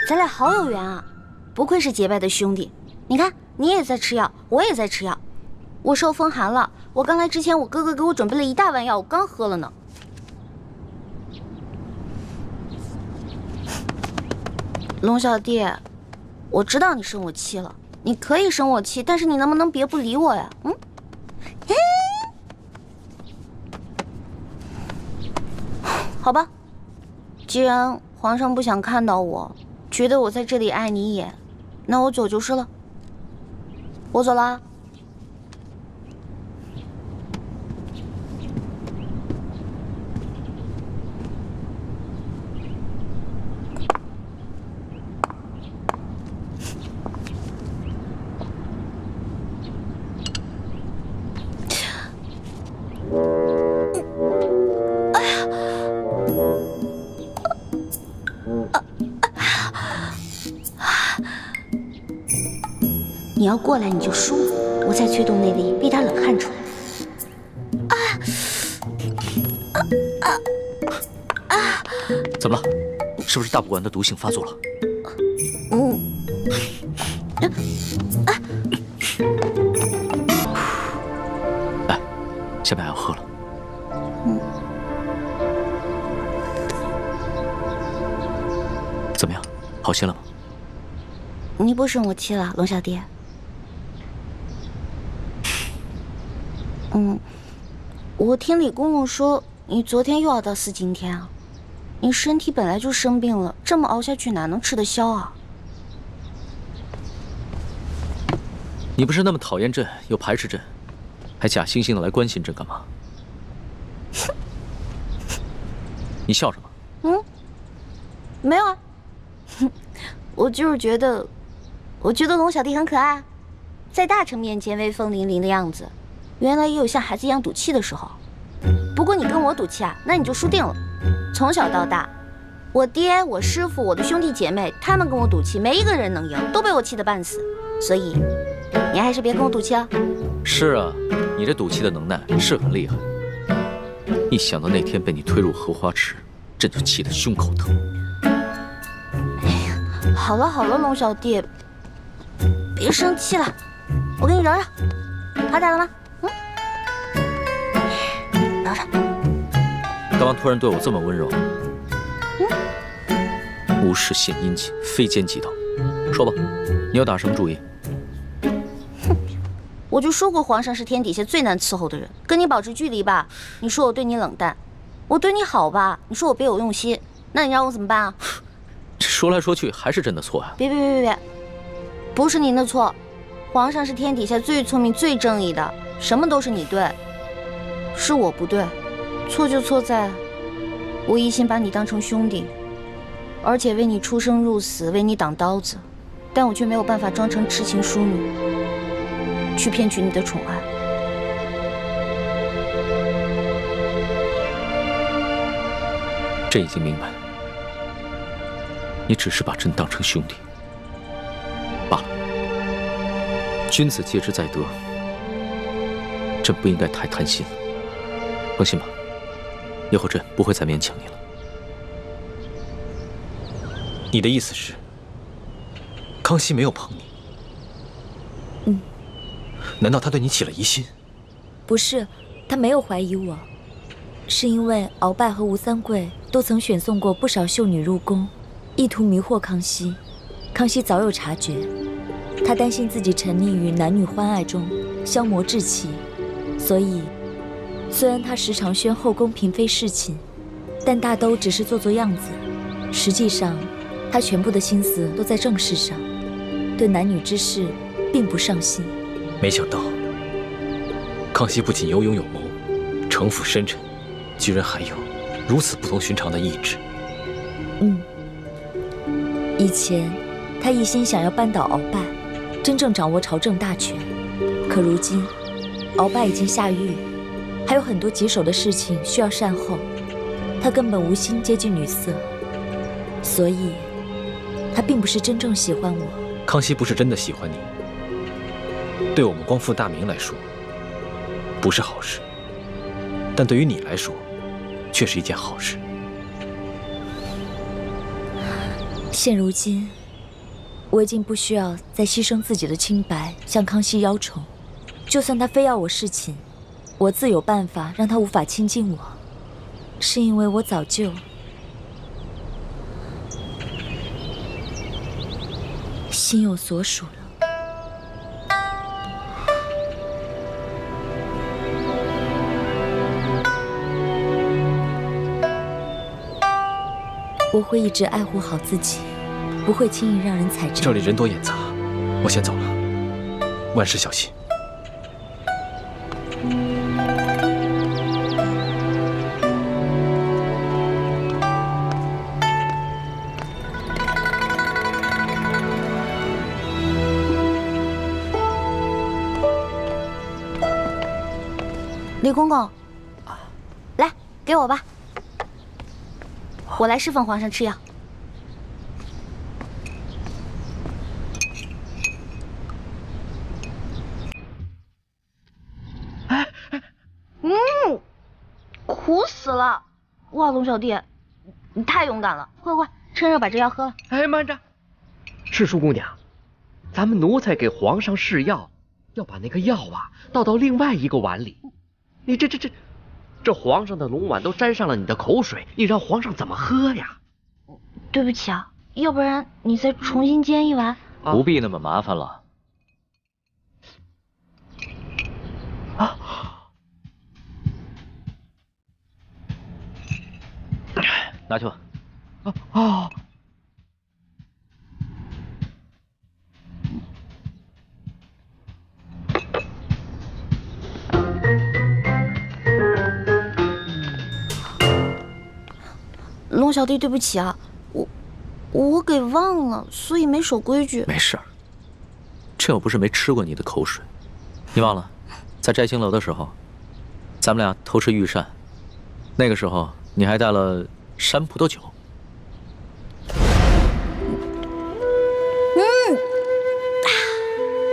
咱俩好有缘啊，不愧是结拜的兄弟。你看，你也在吃药，我也在吃药。我受风寒了，我刚来之前，我哥哥给我准备了一大碗药，我刚喝了呢。龙小弟，我知道你生我气了，你可以生我气，但是你能不能别不理我呀？好吧，既然皇上不想看到我，觉得我在这里碍你眼，那我走就是了。我走啦。你要过来你就输，我再催动内力，逼他冷汗出来。怎么了？是不是大补丸的毒性发作了？来，下面还要喝了。怎么样，好些了吗？你不生我气了，龙小弟？我听李公公说，你昨天又要到四更天啊？你身体本来就生病了，这么熬下去哪能吃得消啊？你不是那么讨厌朕，又排斥朕，还假惺惺的来关心朕干嘛？你笑什么？没有啊，我就是觉得龙小弟很可爱，在大臣面前威风凛凛的样子，原来也有像孩子一样赌气的时候。不过你跟我赌气啊，那你就输定了。从小到大，我爹、我师傅、我的兄弟姐妹，他们跟我赌气，没一个人能赢，都被我气得半死。所以，你还是别跟我赌气了。是啊，你这赌气的能耐是很厉害。一想到那天被你推入荷花池，朕就气得胸口疼。好了好了，龙小弟，别生气了，我给你揉揉，好点了吗？揉揉。干嘛突然对我这么温柔？无事献殷勤，非奸即盗。说吧，你要打什么主意？我就说过皇上是天底下最难伺候的人，跟你保持距离吧。你说我对你冷淡，我对你好吧？你说我别有用心，那你让我怎么办啊？这说来说去还是朕的错呀！别，不是您的错，皇上是天底下最聪明、最正义的，什么都是你对，是我不对，错就错在，我一心把你当成兄弟，而且为你出生入死，为你挡刀子，但我却没有办法装成痴情淑女，去骗取你的宠爱。朕已经明白了。你只是把朕当成兄弟罢了。君子戒之在德，朕不应该太贪心了。放心吧，以后朕不会再勉强你了。你的意思是，康熙没有碰你？难道他对你起了疑心？不是，他没有怀疑我，是因为鳌拜和吴三桂都曾选送过不少秀女入宫，意图迷惑康熙。康熙早有察觉，他担心自己沉溺于男女欢爱中，消磨志气，所以虽然他时常宣后宫嫔妃侍寝，但大都只是做做样子，实际上他全部的心思都在政事上，对男女之事并不上心。没想到，康熙不仅有勇有谋，城府深沉，居然还有如此不同寻常的意志。以前他一心想要扳倒鳌拜，真正掌握朝政大权，可如今鳌拜已经下狱，还有很多棘手的事情需要善后，他根本无心接近女色，所以他并不是真正喜欢我。康熙不是真的喜欢你，对我们光复大明来说不是好事，但对于你来说却是一件好事。现如今我已经不需要再牺牲自己的清白向康熙邀宠。就算他非要我侍寝，我自有办法让他无法亲近我。是因为我早就心有所属了。我会一直爱护好自己，不会轻易让人踩着。这里人多眼杂，我先走了，万事小心。李公公，来，给我吧，我来侍奉皇上吃药。苦死了！哇，龙小弟，你太勇敢了！快快，趁热把这药喝了。哎，慢着，赤淑姑娘，咱们奴才给皇上试药，要把那个药啊倒到另外一个碗里。你这皇上的龙碗都沾上了你的口水，你让皇上怎么喝呀？对不起啊，要不然你再重新煎一碗。不必那么麻烦了。啊！拿去吧。哦。龙小弟，对不起啊，我给忘了，所以没守规矩。没事儿，这又不是没吃过你的口水。你忘了，在摘星楼的时候，咱们俩偷吃御膳，那个时候你还带了山葡萄酒。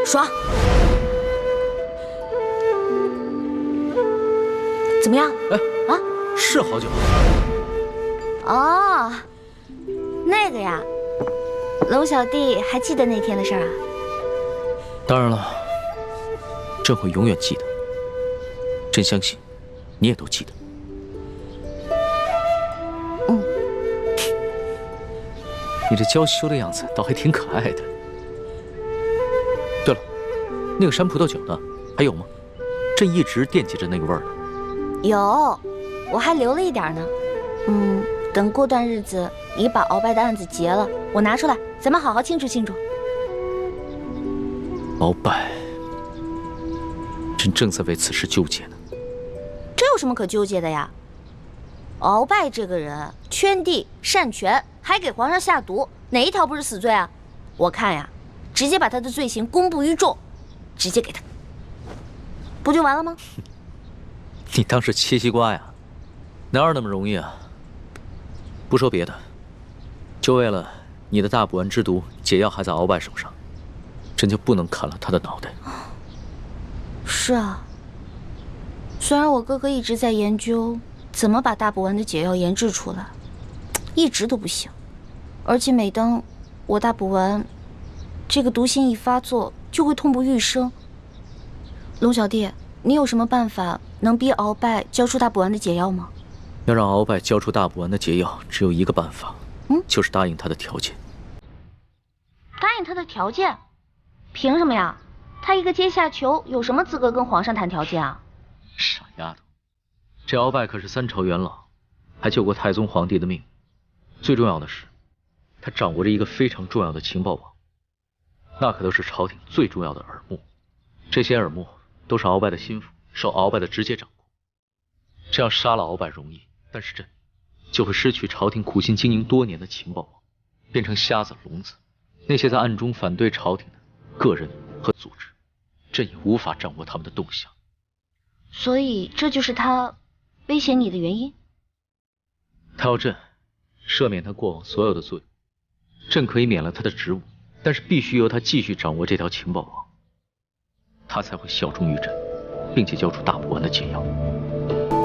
爽。怎么样？哎啊，是好酒。哦，那个呀，龙小弟还记得那天的事儿啊？当然了，朕会永远记得。朕相信，你也都记得。嗯，你这娇羞的样子倒还挺可爱的。对了，那个山葡萄酒呢？还有吗？朕一直惦记着那个味儿呢。有，我还留了一点呢。等过段日子你把鳌拜的案子结了，我拿出来，咱们好好庆祝庆祝。鳌拜，朕正在为此事纠结呢。这有什么可纠结的呀？鳌拜这个人圈地擅权，还给皇上下毒，哪一条不是死罪啊？我看呀，直接把他的罪行公布于众，直接给他，不就完了吗？你当是切西瓜呀？哪有那么容易啊？不说别的，就为了你的大补丸之毒解药还在鳌拜手上，朕就不能砍了他的脑袋。是啊，虽然我哥哥一直在研究怎么把大补丸的解药研制出来，一直都不行。而且每当我大补丸这个毒性一发作，就会痛不欲生。龙小弟，你有什么办法能逼鳌拜交出大补丸的解药吗？要让鳌拜交出大补丸的解药，只有一个办法，就是答应他的条件。答应他的条件？凭什么呀？他一个阶下囚，有什么资格跟皇上谈条件啊？傻丫头，这鳌拜可是3朝元老，还救过太宗皇帝的命。最重要的是，他掌握着一个非常重要的情报网，那可都是朝廷最重要的耳目。这些耳目都是鳌拜的心腹，受鳌拜的直接掌控。这样杀了鳌拜容易，但是朕就会失去朝廷苦心经营多年的情报网，变成瞎子聋子。那些在暗中反对朝廷的个人和组织，朕也无法掌握他们的动向。所以这就是他威胁你的原因？他要朕赦免他过往所有的罪，朕可以免了他的职务，但是必须由他继续掌握这条情报网，他才会效忠于朕，并且交出大补丸的解药。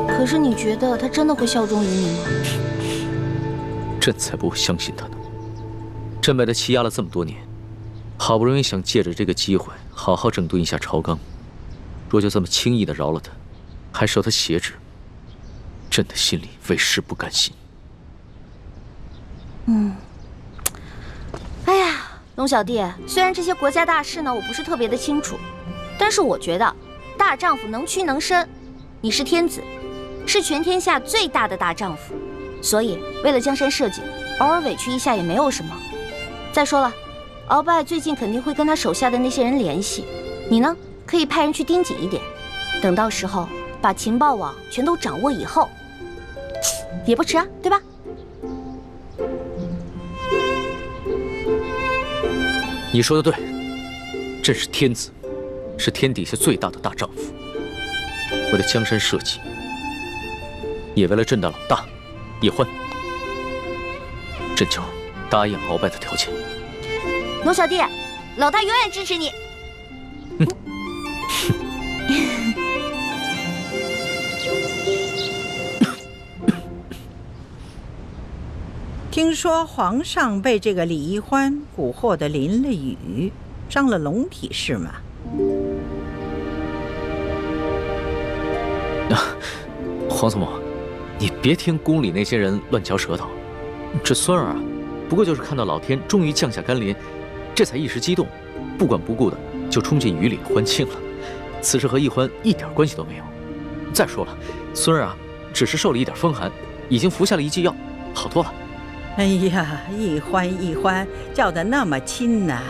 可是你觉得他真的会效忠于你吗？朕才不会相信他呢。朕被他欺压了这么多年，好不容易想借着这个机会好好整顿一下朝纲，若就这么轻易的饶了他，还受他挟制，朕的心里为实不甘心。哎呀，龙小弟，虽然这些国家大事呢，我不是特别的清楚，但是我觉得大丈夫能屈能伸，你是天子，是全天下最大的大丈夫，所以为了江山社稷，偶尔委屈一下也没有什么。再说了，鳌拜最近肯定会跟他手下的那些人联系，你呢可以派人去盯紧一点，等到时候把情报网全都掌握以后，也不迟啊，对吧？你说的对，朕是天子，是天底下最大的大丈夫。为了江山社稷，也为了朕的老大叶欢，朕就答应鳌拜的条件。龙小弟，老大永远支持你。听说皇上被这个李易欢蛊惑的淋了雨，伤了龙体是吗？皇祖母，你别听宫里那些人乱嚼舌头。这孙儿啊，不过就是看到老天终于降下甘霖，这才一时激动，不管不顾的就冲进雨里欢庆了。此事和易欢一点关系都没有。再说了，孙儿啊，只是受了一点风寒，已经服下了一剂药，好多了。哎呀，易欢叫得那么亲呐。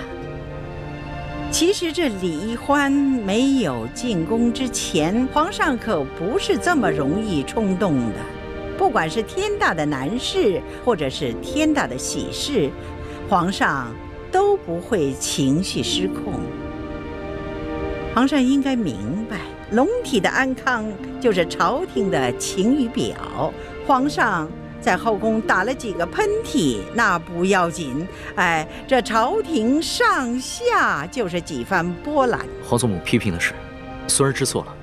其实这李易欢没有进宫之前，皇上可不是这么容易冲动的。不管是天大的难事，或者是天大的喜事，皇上都不会情绪失控。皇上应该明白，龙体的安康就是朝廷的晴雨表。皇上在后宫打了几个喷嚏，那不要紧，哎，这朝廷上下就是几番波澜。皇祖母批评的是，孙儿知错了，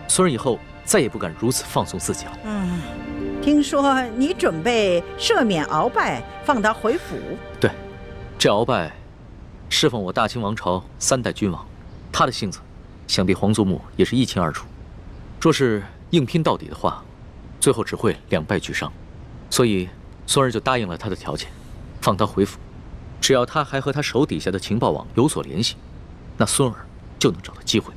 孙儿以后再也不敢如此放纵自己了。听说你准备赦免鳌拜，放他回府？对，这鳌拜侍奉我大清王朝3代君王，他的性子，想必皇祖母也是一清二楚。若是硬拼到底的话，最后只会两败俱伤。所以孙儿就答应了他的条件，放他回府，只要他还和他手底下的情报网有所联系，那孙儿就能找到机会。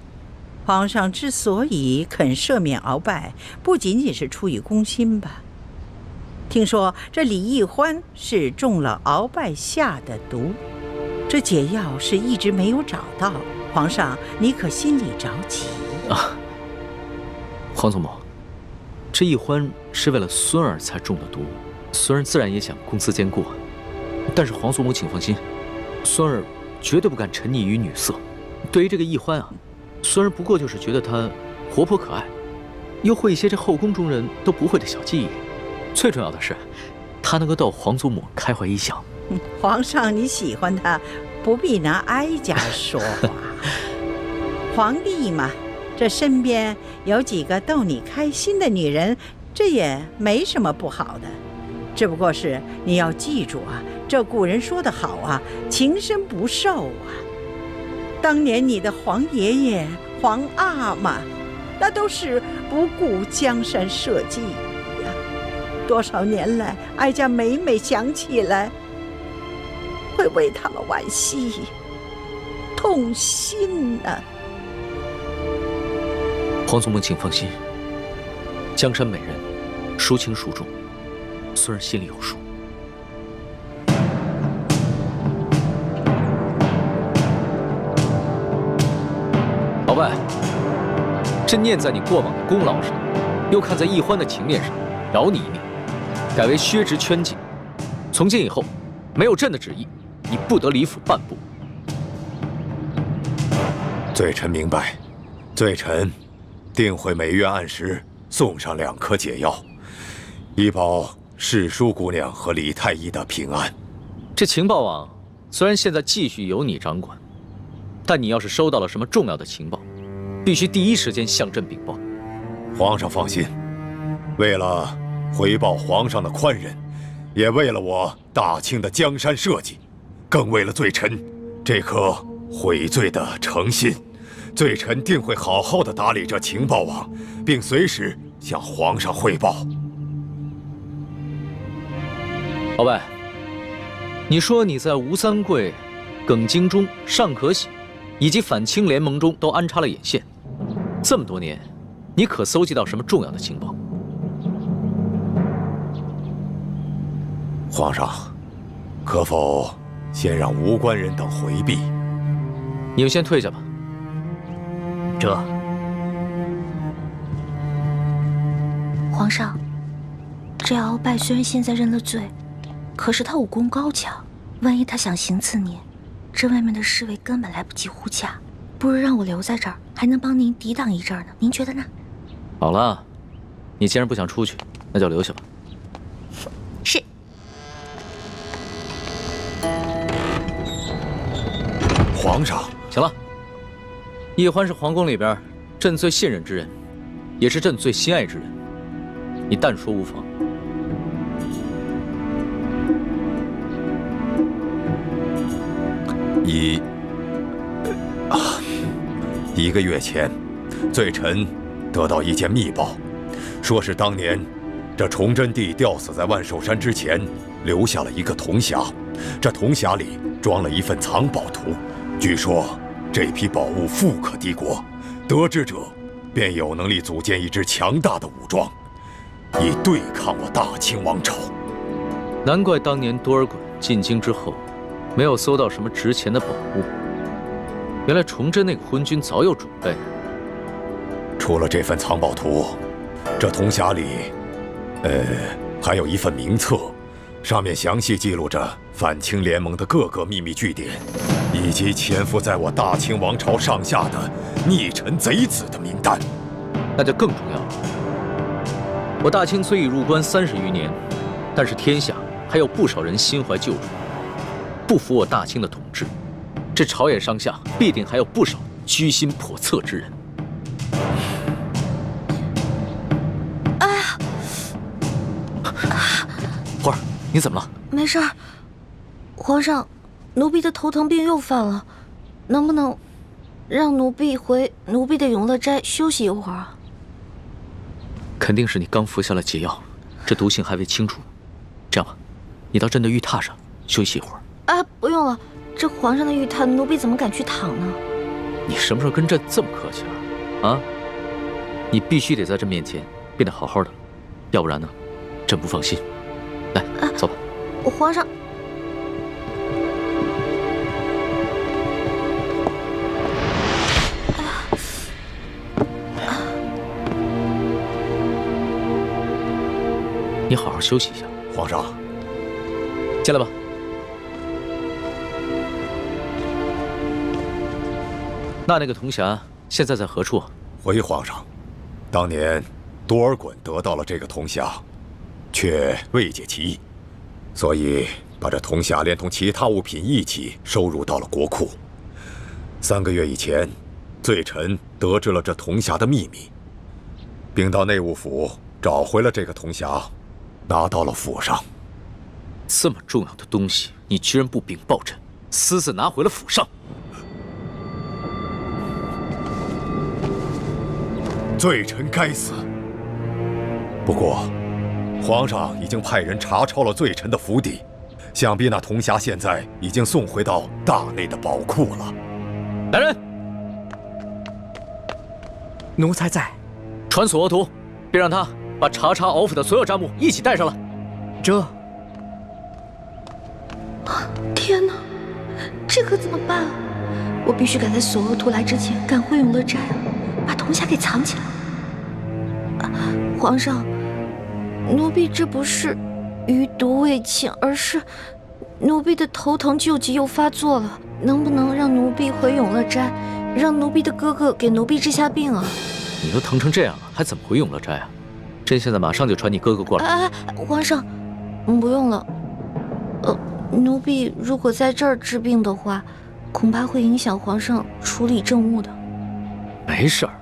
皇上之所以肯赦免鳌拜，不仅仅是出于公心吧？听说这李易欢是中了鳌拜下的毒，这解药是一直没有找到。皇上，你可心里着急啊？皇祖母，这易欢是为了孙儿才中的毒，孙儿自然也想公私兼顾。但是皇祖母请放心，孙儿绝对不敢沉溺于女色。对于这个易欢啊，孙儿不过就是觉得他活泼可爱，又会一些这后宫中人都不会的小技艺。最重要的是，他能够逗皇祖母开怀一笑。皇上你喜欢他，不必拿哀家说话。皇帝嘛，这身边有几个逗你开心的女人，这也没什么不好的。只不过是你要记住啊，这古人说得好啊，情深不寿啊。当年你的皇爷爷、皇阿玛，那都是不顾江山社稷呀。多少年来，哀家每每想起来，会为他们惋惜、痛心啊。皇祖母请放心，江山美人，孰轻孰重，孙儿心里有数。鳌拜，朕念在你过往的功劳上，又看在易欢的情面上，饶你一命，改为削职圈禁。从今以后，没有朕的旨意，你不得离府半步。罪臣明白，罪臣定会每月按时送上2颗解药，以保世淑姑娘和李太医的平安。这情报网虽然现在继续由你掌管，但你要是收到了什么重要的情报，必须第一时间向朕禀报。皇上放心，为了回报皇上的宽仁，也为了我大清的江山社稷，更为了罪臣这颗悔罪的诚心，罪臣定会好好的打理这情报网，并随时向皇上汇报。鳌拜，你说你在吴三桂、耿精忠、尚可喜以及反清联盟中都安插了眼线，这么多年，你可搜集到什么重要的情报？皇上，可否先让吴官人等回避？你们先退下吧。皇上，这鳌拜虽然现在认了罪，可是他武功高强，万一他想行刺您，这外面的侍卫根本来不及护驾，不如让我留在这儿，还能帮您抵挡一阵呢。您觉得呢？好了，你既然不想出去，那就留下吧。是。皇上，行了，奕欢是皇宫里边朕最信任之人，也是朕最心爱之人，你但说无妨。1个月前，罪臣得到一件密报，说是当年这崇祯帝吊死在万寿山之前，留下了一个铜匣，这铜匣里装了一份藏宝图，据说这批宝物富可敌国，得知者便有能力组建一支强大的武装，以对抗我大清王朝。难怪当年多尔衮进京之后，没有搜到什么值钱的宝物。原来崇祯那个昏君早有准备。除了这份藏宝图，这铜匣里，还有一份名册，上面详细记录着反清联盟的各个秘密据点，以及潜伏在我大清王朝上下的逆臣贼子的名单。那就更重要了。我大清虽已入关30余年，但是天下还有不少人心怀旧仇，不服我大清的统治。这朝野上下必定还有不少居心叵测之人。哎呀，花儿，你怎么了？没事儿。皇上，奴婢的头疼病又犯了，能不能让奴婢回奴婢的永乐斋休息一会儿啊？肯定是你刚服下了解药，这毒性还未清除。这样吧，你到朕的玉榻上休息一会儿。啊，不用了。这皇上的玉榻，奴婢怎么敢去躺呢？你什么时候跟朕这么客气了？啊？你必须得在朕面前变得好好的，要不然呢，朕不放心。来，走吧。皇上，你好好休息一下。皇上，进来吧。那个铜匣现在在何处？回皇上，当年多尔衮得到了这个铜匣，却未解其意，所以把这铜匣连同其他物品一起收入到了国库。3个月以前，罪臣得知了这铜匣的秘密，并到内务府找回了这个铜匣，拿到了府上。这么重要的东西，你居然不禀报朕，私自拿回了府上？罪臣该死。不过，皇上已经派人查抄了罪臣的府邸，想必那铜匣现在已经送回到大内的宝库了。来人，奴才在。传索额图，并让他把查查鳌府的所有账目一起带上来。这。天哪，这可怎么办啊？我必须赶在索额图来之前赶回永乐斋，把铜匣给藏起来。皇上，奴婢这不是余毒未尽，而是奴婢的头疼旧疾又发作了。能不能让奴婢回永乐斋，让奴婢的哥哥给奴婢治下病啊？你都疼成这样了，还怎么回永乐斋啊？朕现在马上就传你哥哥过来。皇上，不用了。奴婢如果在这儿治病的话，恐怕会影响皇上处理政务的。没事儿，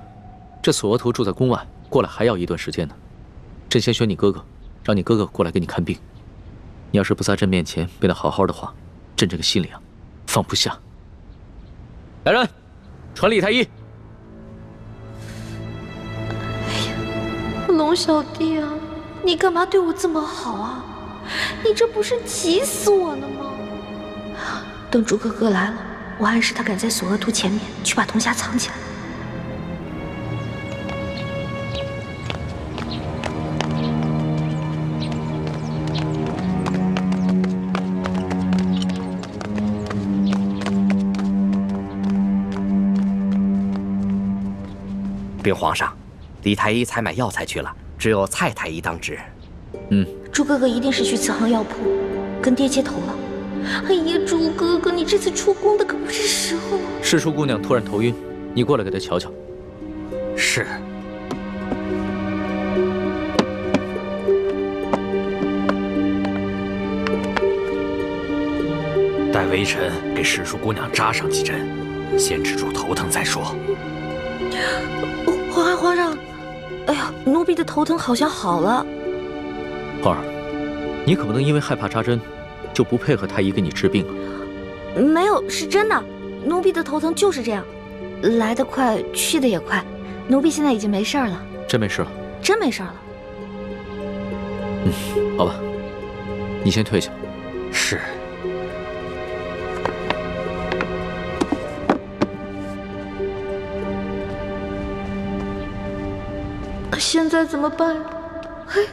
这索额图住在宫外，过来还要一段时间呢。朕先选你哥哥，让你哥哥过来给你看病。你要是不在朕面前变得好好的话，朕这个心里啊，放不下。来人，传李太医。龙小弟啊，你干嘛对我这么好啊？你这不是急死我了吗？等朱哥哥来了，我暗示他赶在索额图前面去把铜匣藏起来。禀皇上，李太医采买药材去了，只有蔡太医当值。朱哥哥一定是去慈航药铺跟爹接头了。哎呀，朱哥哥，你这次出宫的可不是时候。世淑姑娘突然头晕，你过来给她瞧瞧。是。待微臣给世淑姑娘扎上几针，先止住头疼再说。皇上，哎呀，奴婢的头疼好像好了。皇儿，你可不能因为害怕扎针，就不配合太医给你治病啊。没有，是真的，奴婢的头疼就是这样，来得快，去得也快。奴婢现在已经没事了。真没事了？真没事了。好吧，你先退下。是。现在怎么办呀？嘿，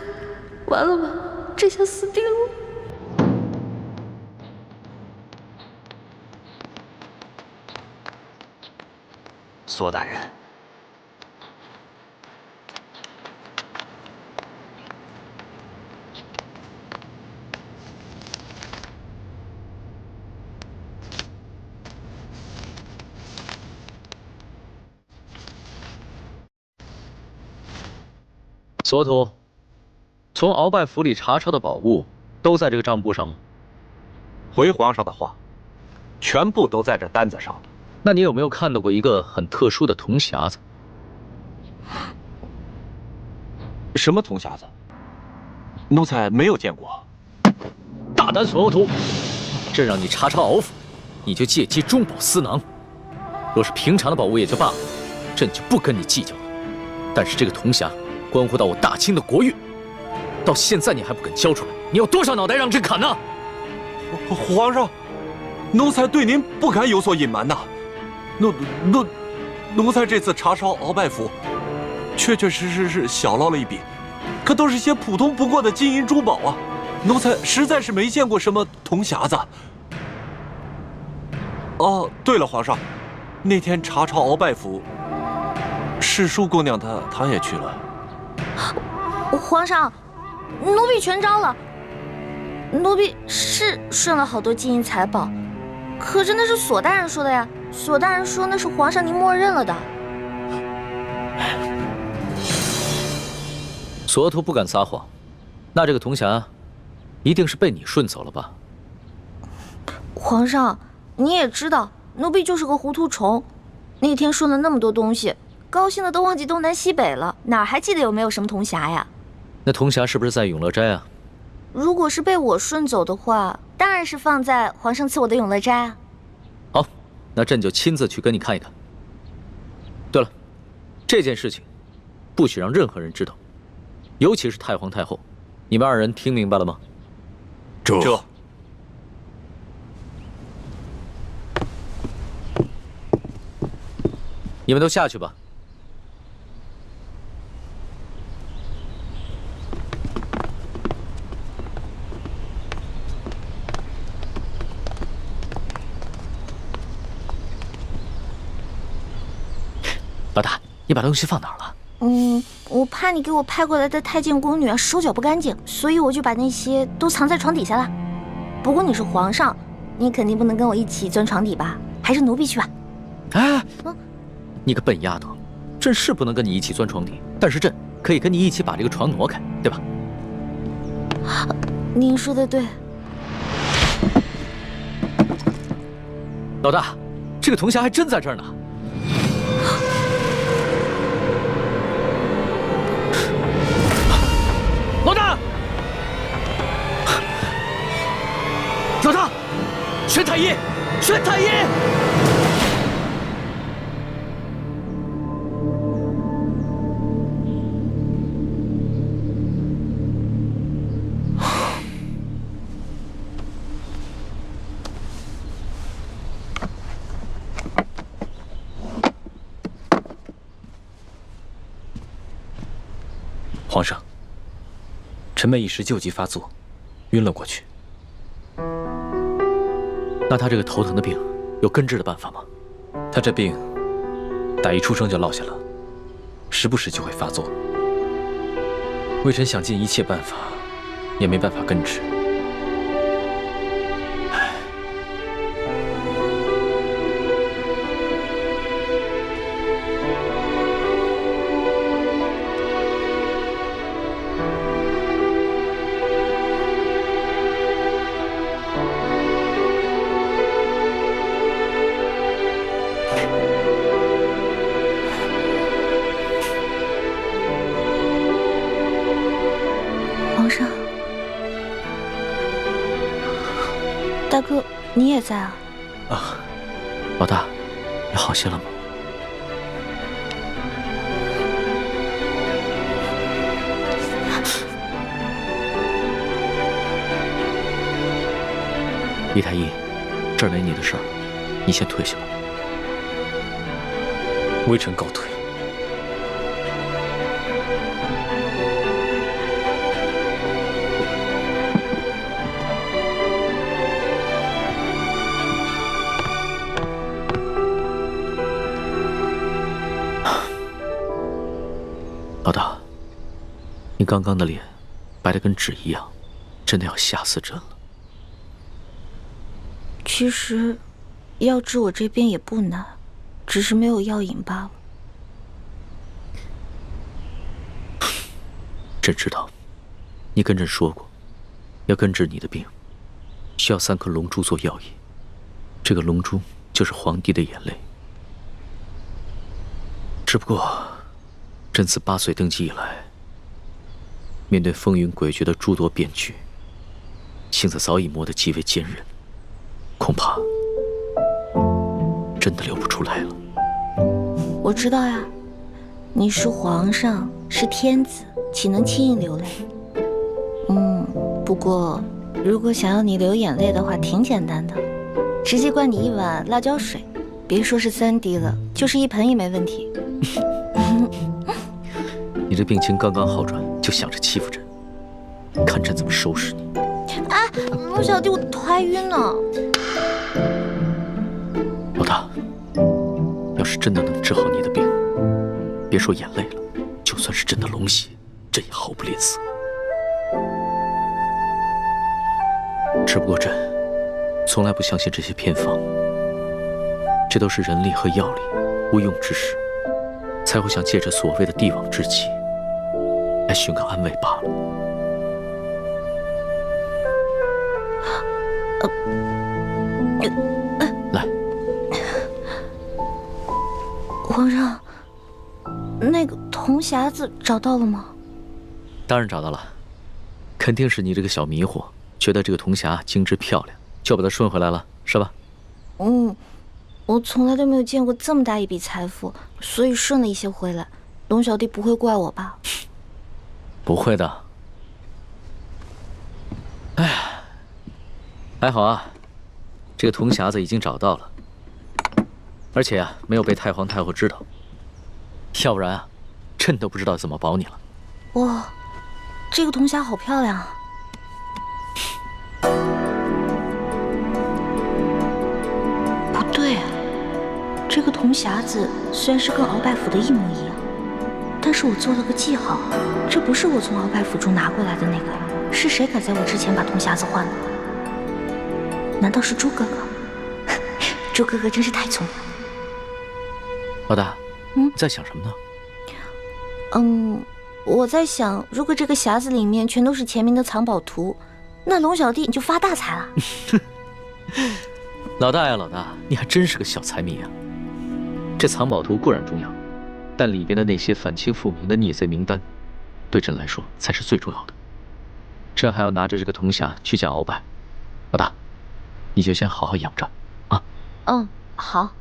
完了完了，这下死定了！索大人，索图，从鳌拜府里查抄的宝物都在这个账簿上吗？回皇上的话，全部都在这单子上了。那你有没有看到过一个很特殊的铜匣子？什么铜匣子？奴才没有见过。大胆索欧图，朕让你查抄鳌府，你就借机中饱私囊。若是平常的宝物也就罢了，朕就不跟你计较了。但是这个铜匣关乎到我大清的国运，到现在你还不肯交出来，你有多少脑袋让朕砍呢？皇上，奴才对您不敢有所隐瞒呐。奴才这次查抄鳌拜府，确实是小捞了一笔，可都是些普通不过的金银珠宝啊。奴才实在是没见过什么铜匣子。哦，对了，皇上，那天查抄鳌拜府，世淑姑娘她也去了。皇上，奴婢全招了。奴婢是顺了好多金银财宝，可是那是索大人说的呀。索大人说那是皇上您默认了的。索额图不敢撒谎，那这个铜匣一定是被你顺走了吧？皇上，你也知道，奴婢就是个糊涂虫。那天顺了那么多东西，高兴的都忘记东南西北了，哪还记得有没有什么铜匣呀？那铜匣是不是在永乐斋啊？如果是被我顺走的话，当然是放在皇上赐我的永乐斋啊。好，那朕就亲自去跟你看一看。对了，这件事情不许让任何人知道，尤其是太皇太后。你们二人听明白了吗？这。你们都下去吧。老大，你把东西放哪儿了？我怕你给我派过来的太监宫女手脚不干净，所以我就把那些都藏在床底下了。不过你是皇上，你肯定不能跟我一起钻床底吧？还是奴婢去吧。哎，你个笨丫头，朕是不能跟你一起钻床底，但是朕可以跟你一起把这个床挪开，对吧？您说的对。老大，这个铜匣还真在这儿呢。老大，老大，宣太医，宣太医！皇上，臣妹一时旧疾发作，晕了过去。那他这个头疼的病，有根治的办法吗？他这病，打一出生就落下了，时不时就会发作。微臣想尽一切办法，也没办法根治。皇上，大哥，你也在啊？啊，老大，你好些了吗？李太医，这儿没你的事儿，你先退下吧。微臣告退。老大，你刚刚的脸白得跟纸一样，真的要吓死朕了。其实，要治我这病也不难，只是没有药引罢了。朕知道，你跟朕说过，要根治你的病，需要3颗龙珠做药引。这个龙珠就是皇帝的眼泪。只不过，朕自8岁登基以来，面对风云诡谲的诸多变局，性子早已磨得极为坚韧，恐怕真的流不出来了。我知道呀，你是皇上，是天子，岂能轻易流泪？不过如果想要你流眼泪的话，挺简单的，直接灌你1碗辣椒水，别说是3滴了，就是1盆也没问题。你这病情刚刚好转，就想着欺负朕，看朕怎么收拾你！啊，陆小弟，我头还晕呢。老大，要是真的能治好你的病，别说眼泪了，就算是朕的龙血，朕也毫不吝啬。只不过朕从来不相信这些偏方，这都是人力和药力无用之时，才会想借着所谓的帝王之气来寻个安慰罢了。来，皇上，那个铜匣子找到了吗？当然找到了，肯定是你这个小迷糊，觉得这个铜匣精致漂亮，就把它顺回来了，是吧？我从来都没有见过这么大一笔财富，所以顺了一些回来。龙小弟不会怪我吧？不会的。哎呀，还好啊，这个铜匣子已经找到了，而且啊，没有被太皇太后知道，要不然啊，朕都不知道怎么保你了。哇，这个铜匣好漂亮啊！不对啊，这个铜匣子虽然是跟鳌拜府的一模一样，但是我做了个记号，这不是我从鳌拜府中拿过来的那个，是谁敢在我之前把铜匣子换了？难道是朱哥哥？朱哥哥真是太聪明了。老大，你在想什么呢？我在想，如果这个匣子里面全都是前明的藏宝图，那龙小弟你就发大财了。老大呀，老大，你还真是个小财迷啊！这藏宝图固然重要，但里边的那些反清复明的逆贼名单，对朕来说才是最重要的。朕还要拿着这个铜匣去见鳌拜。老大，你就先好好养着啊。好。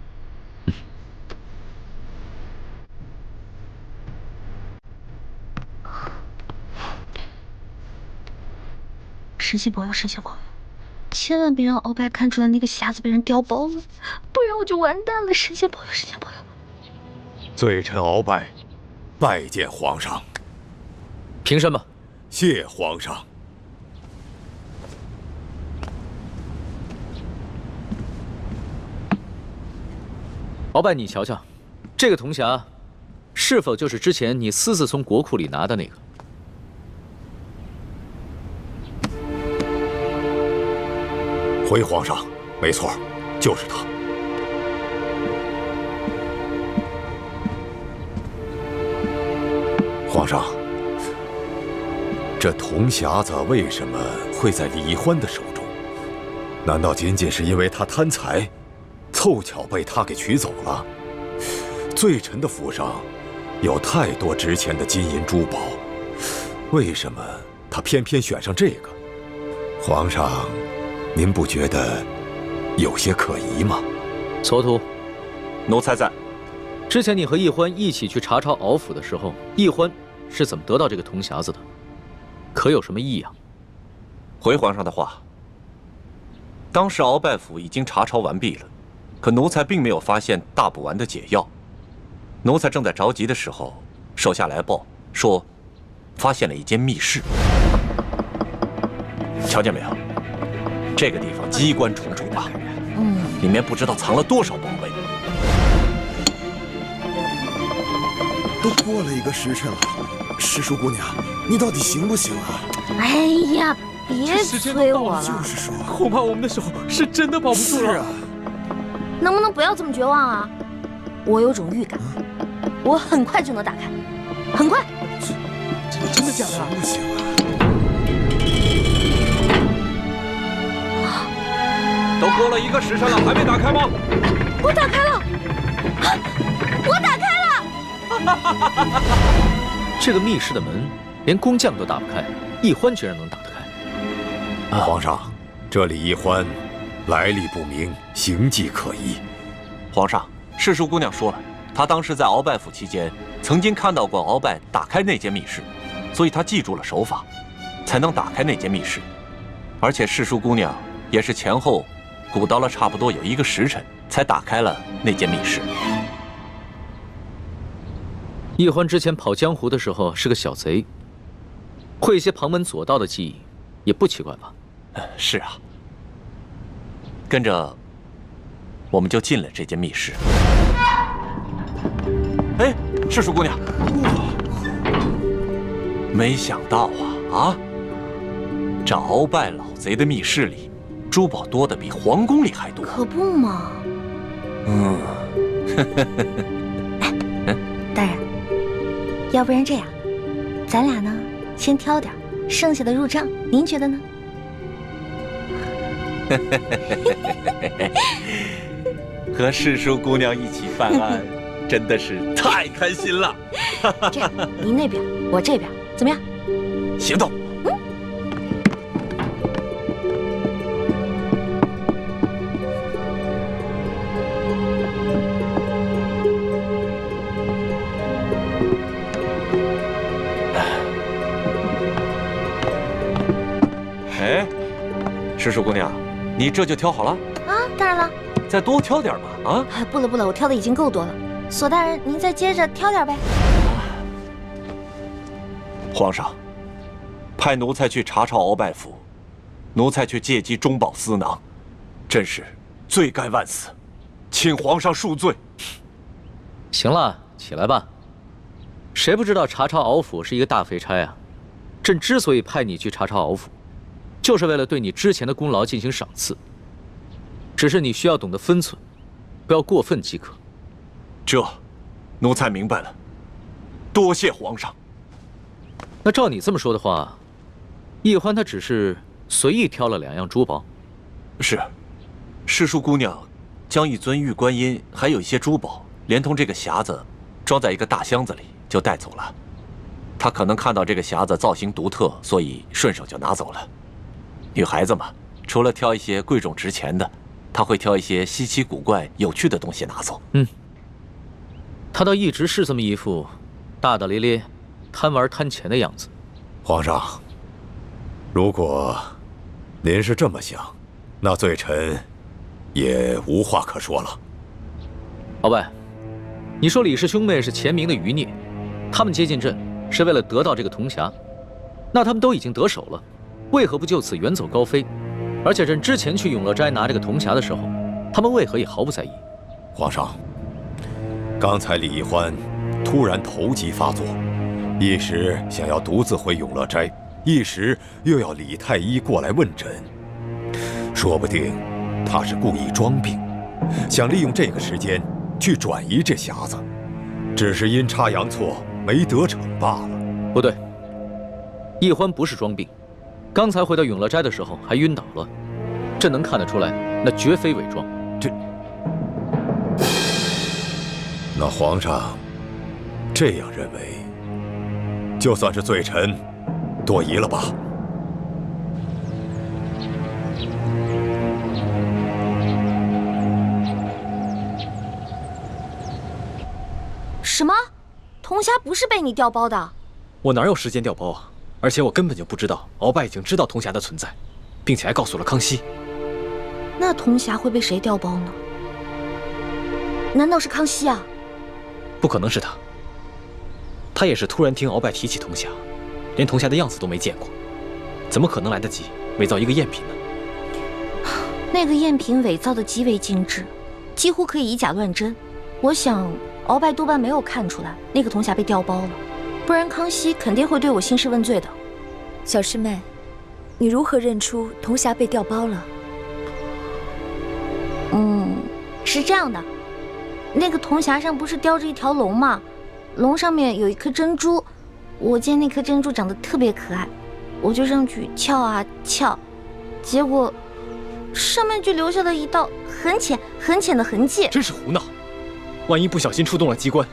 神仙保佑，神仙保佑！千万别让鳌拜看出来那个匣子被人调包了，不然我就完蛋了！神仙保佑，神仙保佑！罪臣鳌拜，拜见皇上。凭什么？谢皇上。鳌拜，你瞧瞧，这个铜匣，是否就是之前你私自从国库里拿的那个？回皇上，没错，就是他。皇上，这铜匣子为什么会在李欢的手中？难道仅仅是因为他贪财？ 凑巧被他给取走了。罪臣的府上有太多值钱的金银珠宝，为什么他偏偏选上这个？皇上，您不觉得有些可疑吗？蹉跎，奴才在。之前你和奕欢一起去查抄敖府的时候，奕欢是怎么得到这个铜匣子的？可有什么异样？回皇上的话，当时鳌拜府已经查抄完毕了。 可奴才并没有发现大补丸的解药，奴才正在着急的时候，手下来报说，发现了一间密室。瞧见没有？这个地方机关重重啊，里面不知道藏了多少宝贝。都过了1个时辰了，诗书姑娘，你到底行不行啊？哎呀，别催我了。就是说，恐怕我们的手是真的保不住了。 能不能不要这么绝望啊？我有种预感，我很快就能打开，很快。真的假的？行不行啊？都过了1个时辰了，还没打开吗？我打开了，我打开了！这个密室的门连工匠都打不开，奕欢居然能打得开。皇上，这李奕欢。 来历不明，行迹可疑。皇上，世淑姑娘说了，她当时在鳌拜府期间，曾经看到过鳌拜打开那间密室，所以她记住了手法，才能打开那间密室。而且世淑姑娘也是前后鼓捣了差不多有1个时辰，才打开了那间密室。奕欢之前跑江湖的时候是个小贼，会一些旁门左道的技艺，也不奇怪吧？是啊。 跟着，我们就进了这间密室。哎，世淑姑娘，没想到啊，这鳌拜老贼的密室里，珠宝多的比皇宫里还多。可不嘛。哎，大人，要不然这样，咱俩呢，先挑点，剩下的入账，您觉得呢？ 和世淑姑娘一起犯案，真的是太开心了。这样，您那边，我这边，怎么样？行动。哎，世淑姑娘。 你这就挑好了啊？当然了，再多挑点嘛！啊？不了不了，我挑的已经够多了。索大人，您再接着挑点呗。皇上，派奴才去查抄鳌拜府，奴才却借机中饱私囊，真是罪该万死，请皇上恕罪。行了，起来吧。谁不知道查抄鳌府是一个大肥差啊？朕之所以派你去查抄鳌府。 就是为了对你之前的功劳进行赏赐，只是你需要懂得分寸，不要过分即可。这，奴才明白了，多谢皇上。那照你这么说的话，奕欢他只是随意挑了2样珠宝。是，世淑姑娘将一尊玉观音还有一些珠宝，连同这个匣子，装在一个大箱子里就带走了。她可能看到这个匣子造型独特，所以顺手就拿走了。 女孩子嘛，除了挑一些贵重值钱的，她会挑一些稀奇古怪、有趣的东西拿走。她倒一直是这么一副大大咧咧、贪玩贪钱的样子。皇上，如果您是这么想，那罪臣也无话可说了。鳌拜，你说李氏兄妹是前明的余孽，他们接近朕是为了得到这个铜匣，那他们都已经得手了，为何不就此远走高飞？而且朕之前去永乐斋拿这个铜匣的时候，他们为何也毫不在意？皇上，刚才李易欢突然头疾发作，一时想要独自回永乐斋，一时又要李太医过来问诊，说不定他是故意装病，想利用这个时间去转移这匣子，只是阴差阳错没得逞罢了。不对，易欢不是装病，刚才回到永乐斋的时候还晕倒了，朕能看得出来，那绝非伪装。那皇上这样认为，就算是罪臣多疑了吧？什么？铜匣不是被你调包的？我哪有时间调包啊？而且我根本就不知道鳌拜已经知道铜匣的存在，并且还告诉了康熙。那铜匣会被谁调包呢？难道是康熙啊？不可能是他，他也是突然听鳌拜提起铜匣，连铜匣的样子都没见过，怎么可能来得及伪造一个赝品呢？那个赝品伪造的极为精致，几乎可以以假乱真。我想鳌拜多半没有看出来那个铜匣被调包了，不然康熙肯定会对我兴师问罪的。小师妹，你如何认出铜匣被调包了？是这样的，那个铜匣上不是雕着一条龙吗？龙上面有一颗珍珠，我见那颗珍珠长得特别可爱，我就上去撬啊撬，结果上面就留下了一道很浅很浅的痕迹。真是胡闹！万一不小心触动了机关，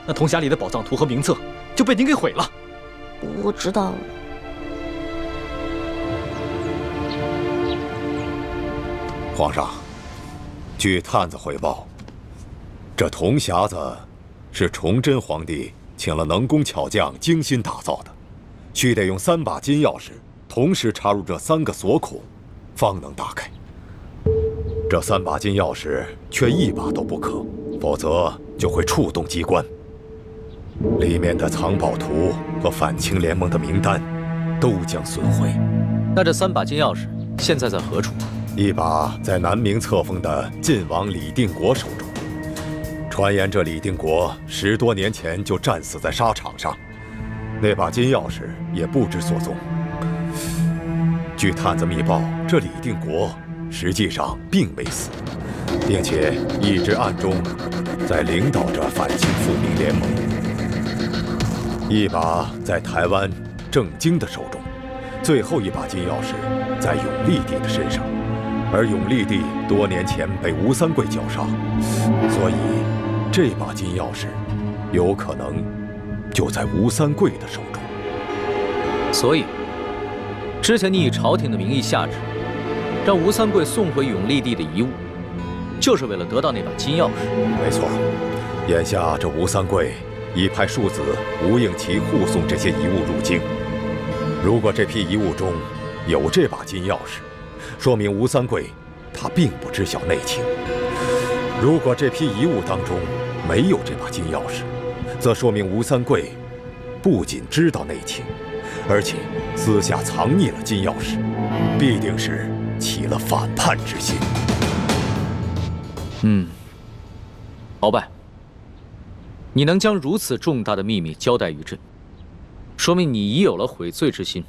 那铜匣里的宝藏图和名册就被您给毁了。我知道了。皇上，据探子回报，这铜匣子是崇祯皇帝请了能工巧匠精心打造的，须得用3把金钥匙同时插入这3个锁孔，方能打开。这3把金钥匙却1把都不可，否则就会触动机关。里面的藏宝图和反清联盟的名单都将损毁。那这3把金钥匙现在在何处？一把在南明册封的晋王李定国手中。传言这李定国10多年前就战死在沙场上，那把金钥匙也不知所踪。据探子密报，这李定国实际上并没死，并且一直暗中在领导着反清复明联盟。一把在台湾郑经的手中，最后一把金钥匙在永历帝的身上，而永历帝多年前被吴三桂绞杀，所以这把金钥匙有可能就在吴三桂的手中。所以，之前你以朝廷的名义下旨，让吴三桂送回永历帝的遗物，就是为了得到那把金钥匙。没错，眼下这吴三桂已派庶子吴应奇护送这些遗物入京。如果这批遗物中有这把金钥匙，说明吴三桂他并不知晓内情；如果这批遗物当中没有这把金钥匙，则说明吴三桂不仅知道内情，而且私下藏匿了金钥匙，必定是起了反叛之心。鳌拜，你能将如此重大的秘密交代于朕，说明你已有了悔罪之心。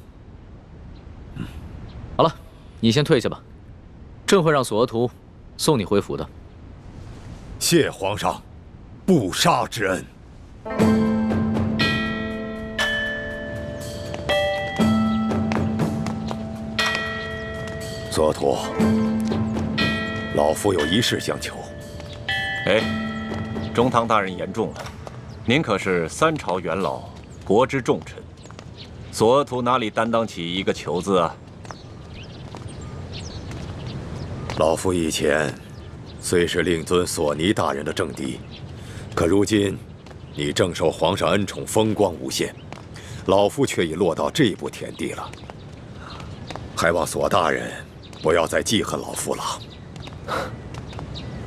好了，你先退下吧，朕会让索额图送你回府的。谢皇上不杀之恩。索额图，老夫有一事相求。哎，中堂大人言重了，您可是3朝元老，国之重臣，索额图哪里担当起一个求字啊？老夫以前虽是令尊索尼大人的政敌，可如今你正受皇上恩宠，风光无限，老夫却已落到这步田地了。还望索大人不要再记恨老夫了。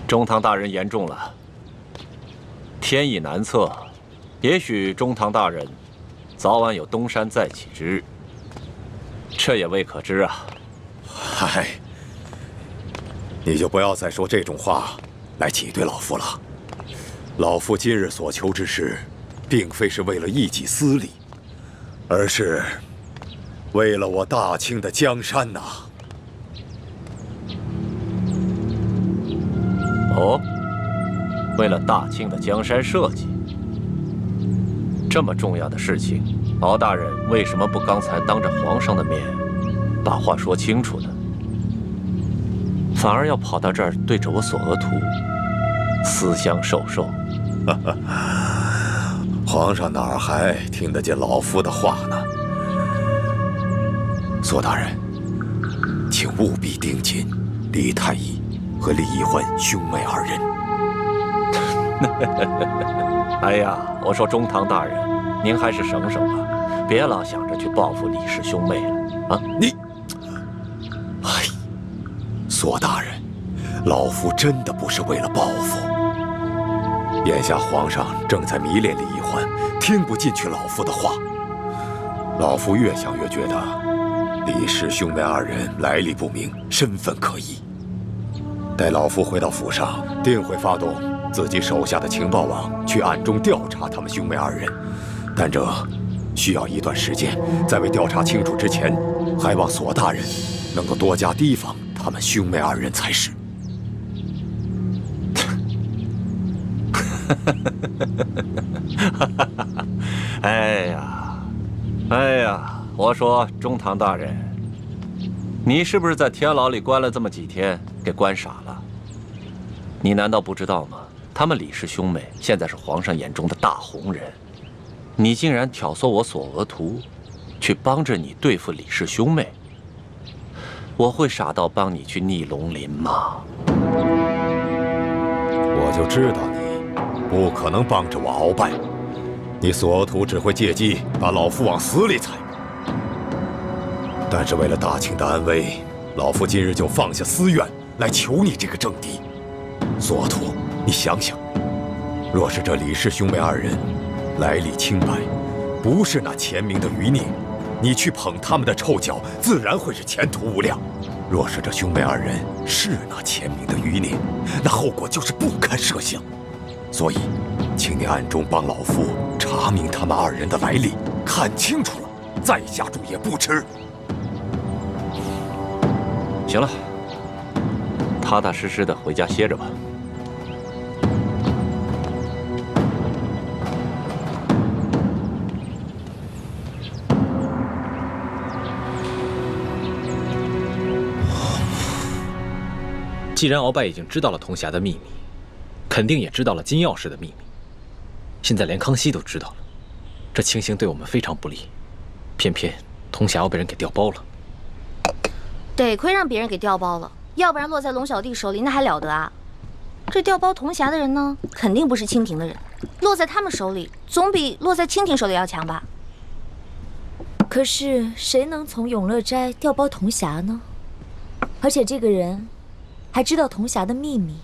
中堂大人言重了，天意难测，也许中堂大人早晚有东山再起之日，这也未可知啊。嗨，你就不要再说这种话来挤兑老夫了。老夫今日所求之事，并非是为了一己私利，而是为了我大清的江山呐。哦，为了大清的江山社稷，这么重要的事情，敖大人为什么不刚才当着皇上的面把话说清楚呢？反而要跑到这儿对着我索额图私相授受？皇上哪儿还听得见老夫的话呢？索大人，请务必盯紧李太医和李易欢兄妹二人。哎呀，我说中堂大人，您还是省省吧，别老想着去报复李氏兄妹了啊！你，哎，索大人，老夫真的不是为了报复。眼下皇上正在迷恋李易欢，听不进去老夫的话。老夫越想越觉得李氏兄妹二人来历不明，身份可疑。待老夫回到府上，定会发动自己手下的情报网去暗中调查他们兄妹二人，但这需要一段时间。在未调查清楚之前，还望索大人能够多加提防他们兄妹二人才是。哎呀，我说中堂大人，你是不是在天牢里关了这么几天，给关傻了？你难道不知道吗？他们李氏兄妹现在是皇上眼中的大红人，你竟然挑唆我索额图，去帮着你对付李氏兄妹，我会傻到帮你去逆龙鳞吗？我就知道你不可能帮着我鳌拜，你索额图只会借机把老夫往死里踩。但是为了大清的安危，老夫今日就放下私怨来求你这个政敌。索额图，你想想，若是这李氏兄妹二人来历清白，不是那前明的余孽，你去捧他们的臭脚，自然会是前途无量。若是这兄妹二人是那前明的余孽，那后果就是不堪设想。所以，请你暗中帮老夫查明他们二人的来历，看清楚了再下注也不迟。行了，踏踏实实的回家歇着吧。既然鳌拜已经知道了铜匣的秘密，肯定也知道了金钥匙的秘密，现在连康熙都知道了，这情形对我们非常不利。偏偏铜匣要被人给调包了。得亏让别人给调包了，要不然落在龙小弟手里那还了得啊！这调包铜匣的人呢，肯定不是清廷的人，落在他们手里总比落在清廷手里要强吧？可是谁能从永乐斋调包铜匣呢？而且这个人还知道铜匣的秘密，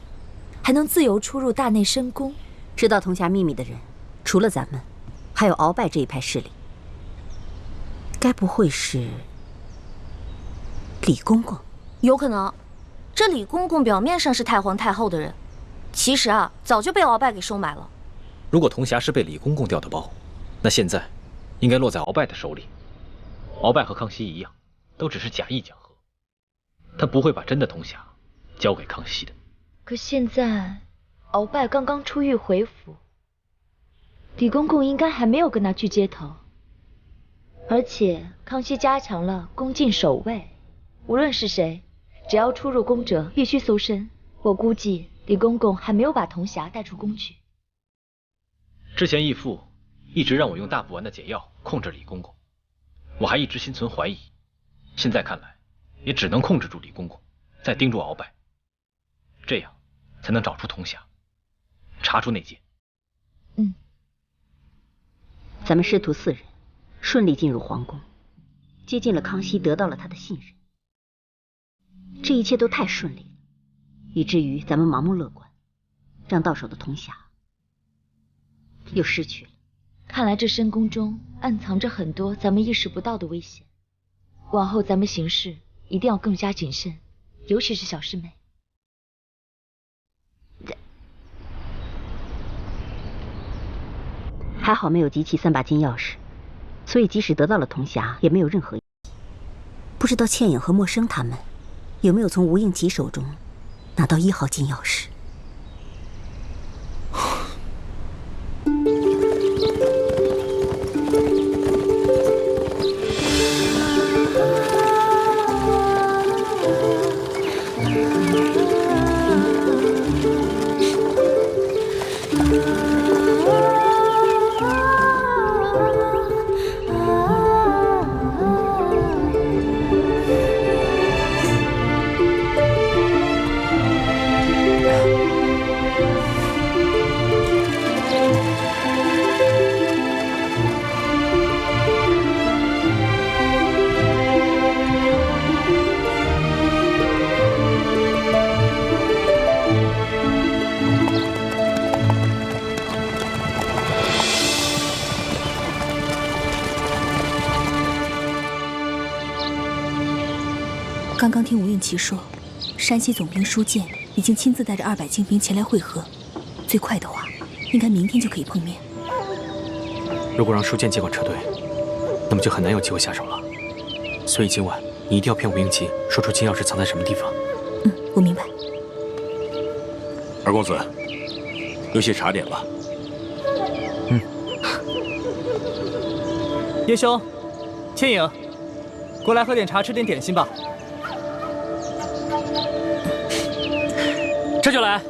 还能自由出入大内深宫。知道铜匣秘密的人，除了咱们，还有鳌拜这一派势力。该不会是李公公？有可能。这李公公表面上是太皇太后的人，其实啊，早就被鳌拜给收买了。如果铜匣是被李公公调的包，那现在应该落在鳌拜的手里。鳌拜和康熙一样，都只是假意讲和，他不会把真的铜匣交给康熙的。可现在鳌拜刚刚出狱回府，李公公应该还没有跟他去接头，而且康熙加强了宫禁守卫，无论是谁，只要出入宫者必须搜身。我估计李公公还没有把铜匣带出宫去。之前义父一直让我用大补丸的解药控制李公公，我还一直心存怀疑，现在看来也只能控制住李公公，再盯住鳌拜，这样才能找出铜匣，查出内奸。咱们师徒4人顺利进入皇宫，接近了康熙，得到了他的信任。这一切都太顺利了，以至于咱们盲目乐观，让到手的铜匣又失去了。看来这深宫中暗藏着很多咱们意识不到的危险。往后咱们行事一定要更加谨慎，尤其是小师妹。还好没有集齐3把金钥匙，所以即使得到了铜匣，也没有任何。不知道倩影和默笙他们有没有从吴应奇手中拿到1号金钥匙？刚刚听吴应奇说，山西总兵舒建已经亲自带着200精兵前来会合，最快的话，应该明天就可以碰面。如果让舒建接管车队，那么就很难有机会下手了。所以今晚你一定要骗吴应奇，说出金钥匙藏在什么地方。我明白。二公子，有些茶点吧。叶兄，倩影，过来喝点茶，吃点点心吧。这就来。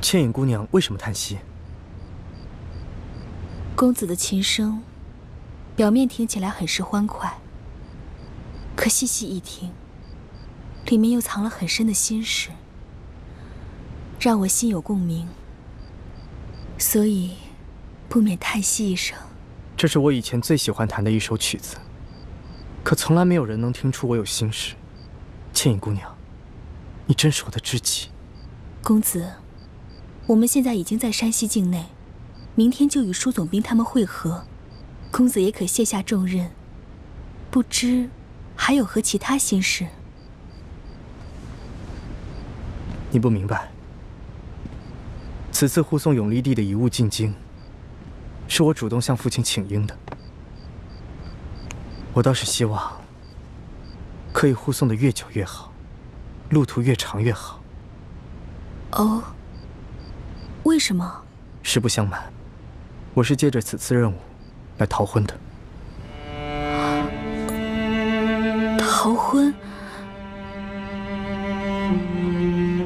倩影姑娘为什么叹息？公子的琴声，表面听起来很是欢快，可细细一听，里面又藏了很深的心事，让我心有共鸣，所以不免叹息一声。这是我以前最喜欢弹的一首曲子，可从来没有人能听出我有心事。倩影姑娘，你真是我的知己。公子，我们现在已经在山西境内，明天就与舒总兵他们会合，公子也可卸下重任。不知还有何其他心事？你不明白，此次护送永历帝的遗物进京，是我主动向父亲请缨的。我倒是希望可以护送得越久越好，路途越长越好。哦，为什么？实不相瞒，我是借着此次任务来逃婚的。逃婚？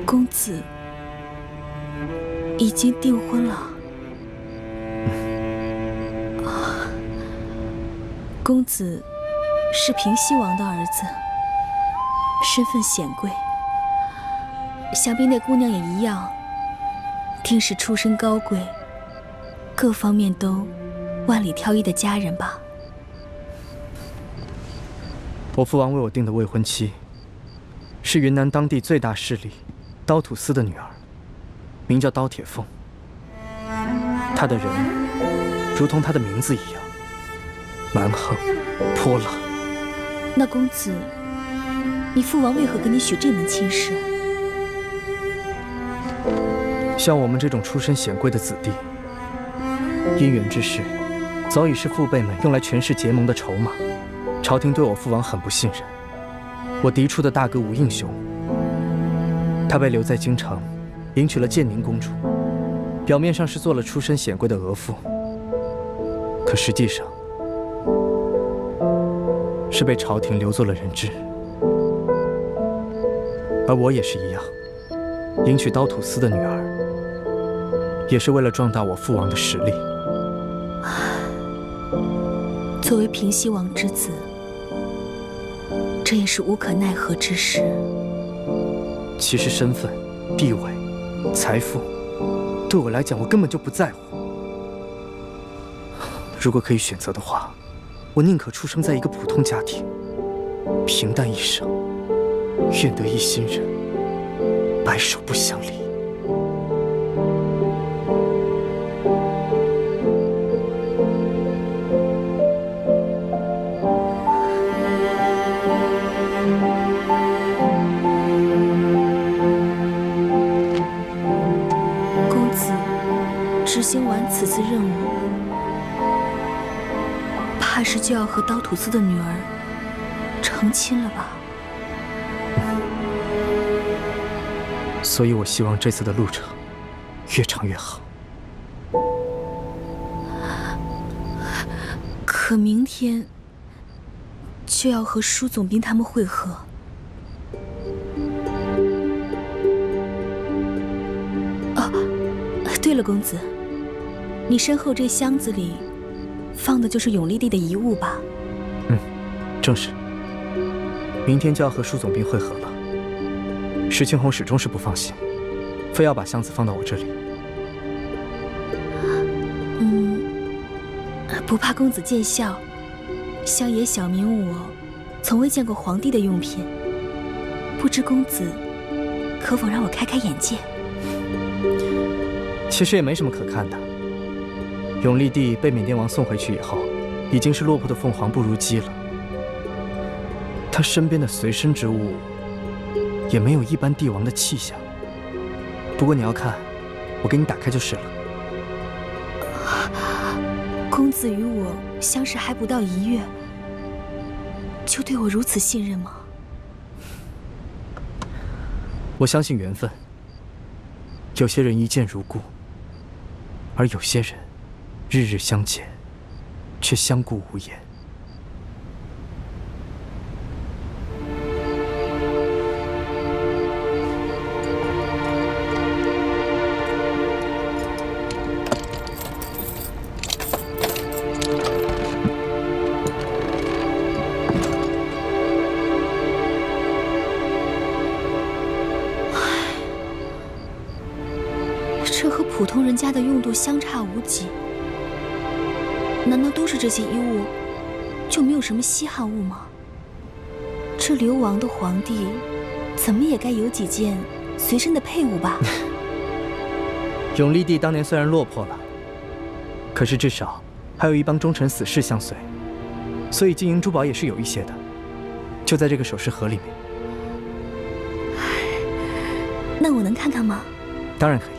公子已经订婚了。公子是平西王的儿子，身份显贵，想必那姑娘也一样，定是出身高贵，各方面都万里挑一的佳人吧。我父王为我定的未婚妻，是云南当地最大势力刀土司的女儿，名叫刀铁凤。她的人如同她的名字一样蛮横泼辣。那公子，你父王为何给你许这门亲事？像我们这种出身显贵的子弟，姻缘之事早已是父辈们用来权势结盟的筹码。朝廷对我父王很不信任，我嫡出的大哥吴应雄，他被留在京城迎娶了建宁公主，表面上是做了出身显贵的额驸，可实际上是被朝廷留作了人质。而我也是一样，迎娶刀土司的女儿，也是为了壮大我父王的实力。作为平西王之子，这也是无可奈何之事。其实身份、地位、财富，对我来讲，我根本就不在乎。如果可以选择的话，我宁可出生在一个普通家庭，平淡一生，愿得一心人，白首不相离。公子执行完此次任务，怕是就要和刀土司的女儿成亲了吧？所以我希望这次的路程越长越好。可明天就要和舒总兵他们会合。哦，对了，公子，你身后这箱子里放的就是永历帝的遗物吧？正是。明天就要和舒总兵会合了。石青红始终是不放心，非要把箱子放到我这里。不怕公子见笑，乡野小民我从未见过皇帝的用品，不知公子可否让我开开眼界？其实也没什么可看的。永历帝被缅甸王送回去以后，已经是落魄的凤凰不如鸡了。他身边的随身之物，也没有一般帝王的气象。不过你要看，我给你打开就是了。公子与我相识还不到1月，就对我如此信任吗？我相信缘分。有些人一见如故，而有些人日日相见，却相顾无言。这和普通人家的用度相差无几，难道都是这些衣物，就没有什么稀罕物吗？这流亡的皇帝，怎么也该有几件随身的配物吧？永历帝当年虽然落魄了，可是至少还有一帮忠臣死士相随，所以金银珠宝也是有一些的，就在这个首饰盒里面。那我能看看吗？当然可以。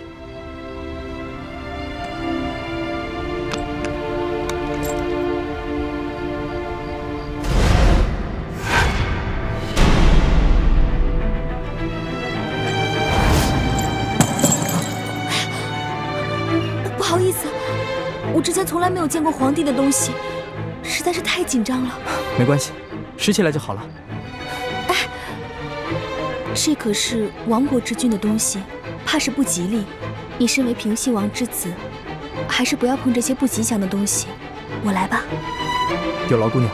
不好意思，我之前从来没有见过皇帝的东西，实在是太紧张了。没关系，拾起来就好了。这可是亡国之君的东西，怕是不吉利。你身为平西王之子，还是不要碰这些不吉祥的东西。我来吧。有劳姑娘。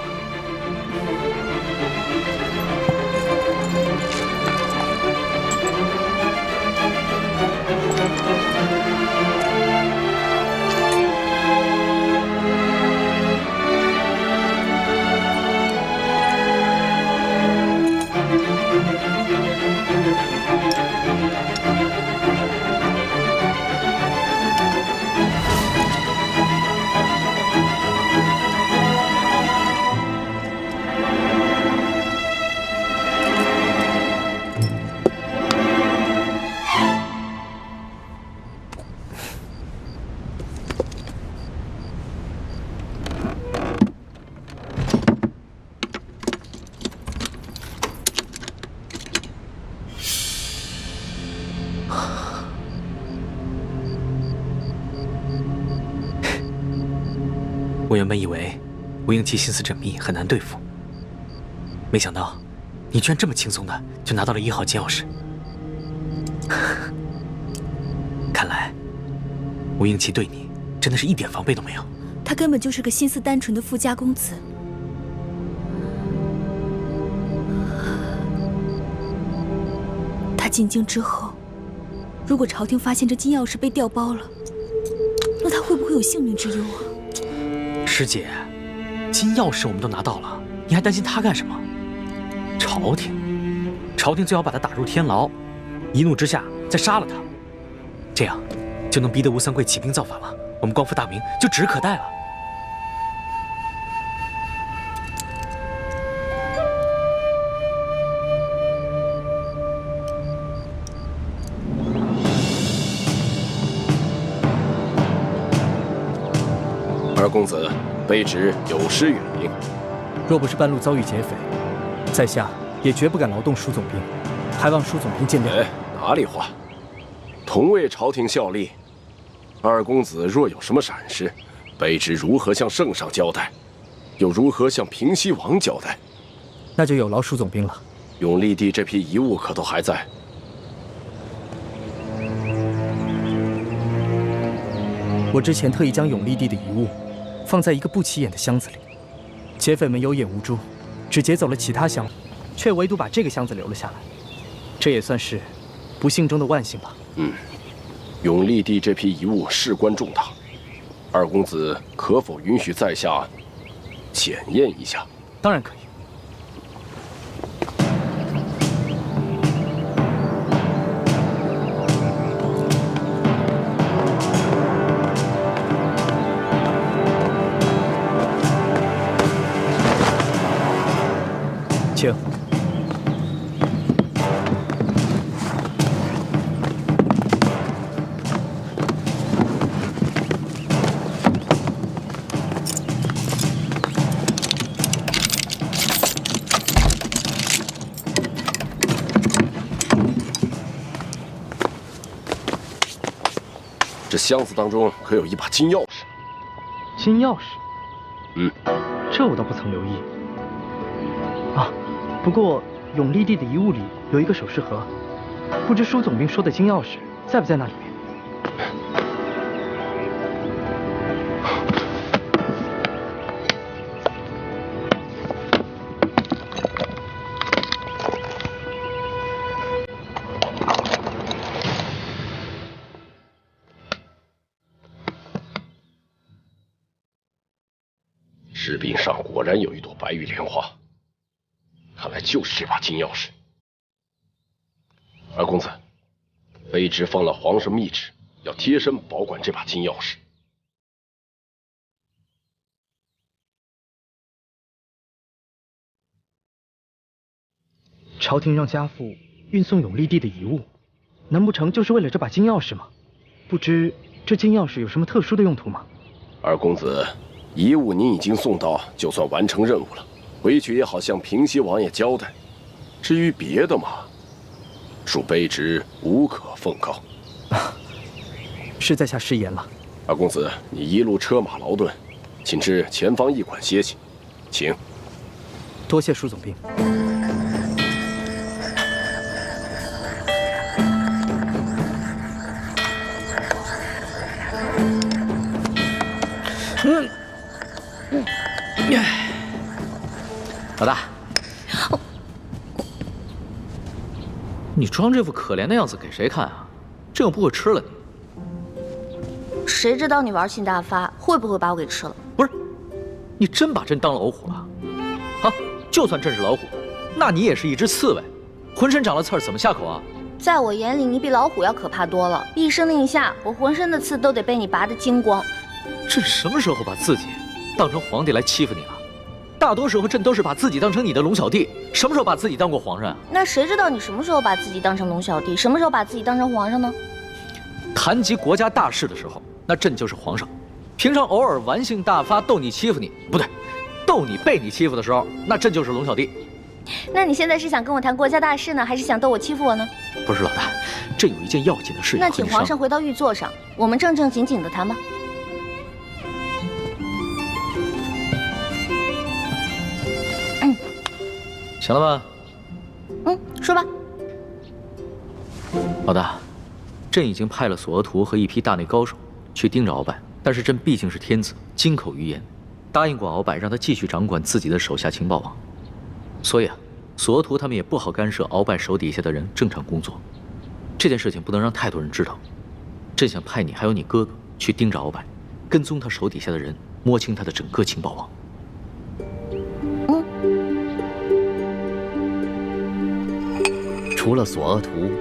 我原本以为吴英奇心思缜密，很难对付，没想到你居然这么轻松的就拿到了1号金钥匙。看来吴英奇对你真的是一点防备都没有。他根本就是个心思单纯的富家公子。他进京之后，如果朝廷发现这金钥匙被调包了，那他会不会有性命之忧啊？师姐，金钥匙我们都拿到了，你还担心他干什么？朝廷最好把他打入天牢，一怒之下再杀了他，这样就能逼得吴三桂起兵造反了，我们光复大明就指日可待了。二公子，卑职有失远迎。若不是半路遭遇劫匪，在下也绝不敢劳动舒总兵，还望舒总兵见谅。哎，哪里话，同为朝廷效力，二公子若有什么闪失，卑职如何向圣上交代，又如何向平西王交代？那就有劳舒总兵了。永历帝这批遗物可都还在？我之前特意将永历帝的遗物放在一个不起眼的箱子里，劫匪们有眼无珠，只劫走了其他箱子，却唯独把这个箱子留了下来。这也算是不幸中的万幸吧。永历帝这批遗物事关重大，二公子可否允许在下检验一下？当然可以。请。这箱子当中可有一把金钥匙？金钥匙？这我倒不曾留意。啊，不过永历帝的遗物里有一个首饰盒，不知舒总兵说的金钥匙在不在那里面？石柄上果然有一朵白玉莲花，看来就是这把金钥匙。二公子，卑职放了皇上密旨，要贴身保管这把金钥匙。朝廷让家父运送永历帝的遗物，难不成就是为了这把金钥匙吗？不知这金钥匙有什么特殊的用途吗？二公子，遗物您已经送到，就算完成任务了。回去也好向平西王爷交代。至于别的嘛，恕卑职无可奉告。是在下失言了。二公子，你一路车马劳顿，请至前方驿馆歇息，请。多谢舒总兵。老大，你装这副可怜的样子给谁看啊？这样不会吃了你。谁知道你玩性大发，会不会把我给吃了？不是，你真把朕当老虎了？啊，就算朕是老虎，那你也是一只刺猬，浑身长了刺儿，怎么下口啊？在我眼里，你比老虎要可怕多了。一声令下，我浑身的刺都得被你拔得精光。朕什么时候把自己当成皇帝来欺负你了？大多时候朕都是把自己当成你的龙小弟，什么时候把自己当过皇上啊？那谁知道你什么时候把自己当成龙小弟，什么时候把自己当成皇上呢？谈及国家大事的时候，那朕就是皇上；平常偶尔玩性大发逗你欺负你，不对，逗你被你欺负的时候，那朕就是龙小弟。那你现在是想跟我谈国家大事呢，还是想逗我欺负我呢？不是老大，朕有一件要紧的事要和你商量。那请皇上回到御座上，我们正正经经的谈吧。行了吧？说吧。老大，朕已经派了索额图和一批大内高手去盯着鳌拜，但是朕毕竟是天子，金口玉言，答应过鳌拜让他继续掌管自己的手下情报网，所以索额图他们也不好干涉鳌拜手底下的人正常工作。这件事情不能让太多人知道。朕想派你还有你哥哥去盯着鳌拜，跟踪他手底下的人，摸清他的整个情报网。除了索额图，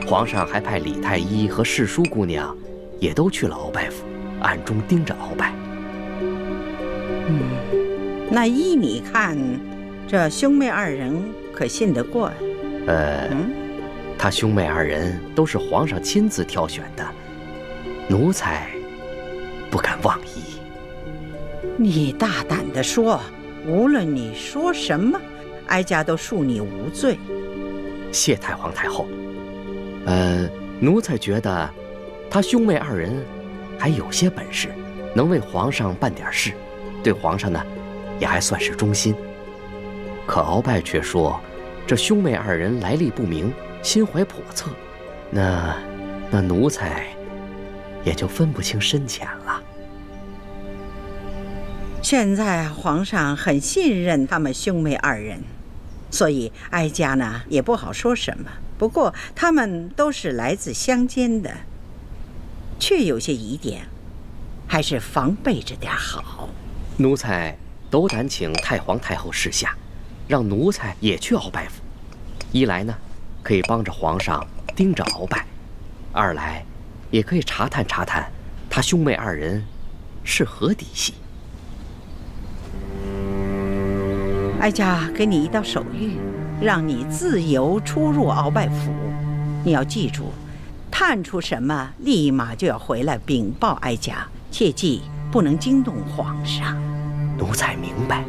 皇上还派李太医和世淑姑娘，也都去了鳌拜府，暗中盯着鳌拜。那依你看，这兄妹二人可信得过？他兄妹二人都是皇上亲自挑选的，奴才不敢妄议。你大胆地说，无论你说什么，哀家都恕你无罪。谢太皇太后。奴才觉得他兄妹二人还有些本事，能为皇上办点事，对皇上呢也还算是忠心。可鳌拜却说，这兄妹二人来历不明，心怀叵测，那奴才也就分不清深浅了。现在皇上很信任他们兄妹二人，所以哀家呢也不好说什么。不过他们都是来自乡间的，却有些疑点，还是防备着点好。奴才斗胆请太皇太后示下，让奴才也去鳌拜府。一来呢，可以帮着皇上盯着鳌拜；二来，也可以查探查探他兄妹二人是何底细。哀家给你一道手谕，让你自由出入鳌拜府。你要记住，探出什么，立马就要回来禀报哀家，切记不能惊动皇上。奴才明白。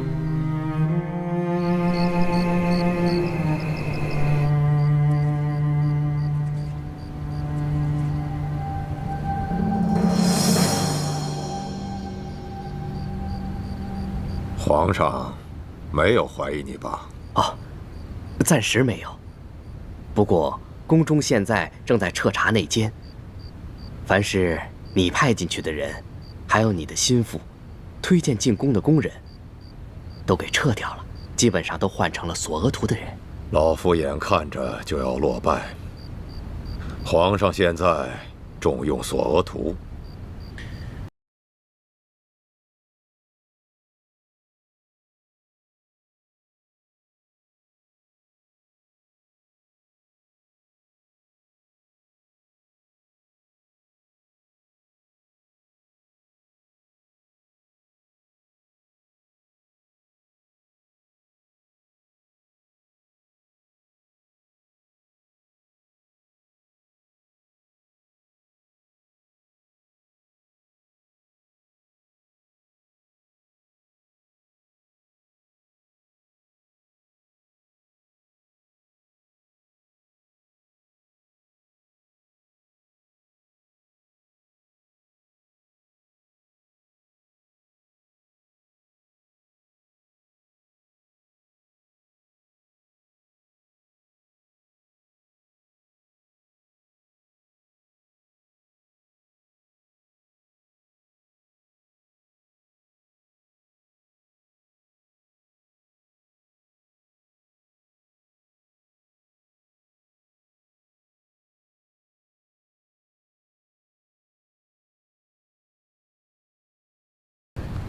皇上没有怀疑你吧？暂时没有。不过宫中现在正在彻查内奸，凡是你派进去的人，还有你的心腹，推荐进宫的宫人，都给撤掉了，基本上都换成了索额图的人。老夫眼看着就要落败，皇上现在重用索额图。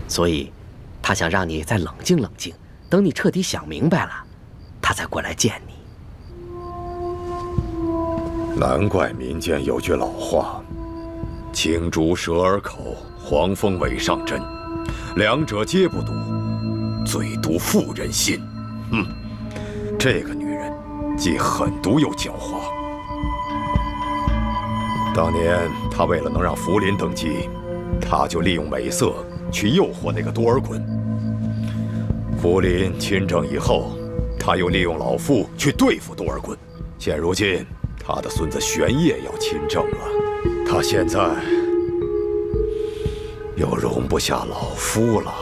所以，他想让你再冷静冷静，等你彻底想明白了，他再过来见你。难怪民间有句老话：“青竹蛇儿口，黄蜂尾上针，两者皆不毒，最毒妇人心。”这个女人既狠毒又狡猾。当年她为了能让福临登基，她就利用美色去诱惑那个多尔衮。福临亲政以后，他又利用老夫去对付多尔衮。现如今，他的孙子玄烨要亲政了，他现在又容不下老夫了。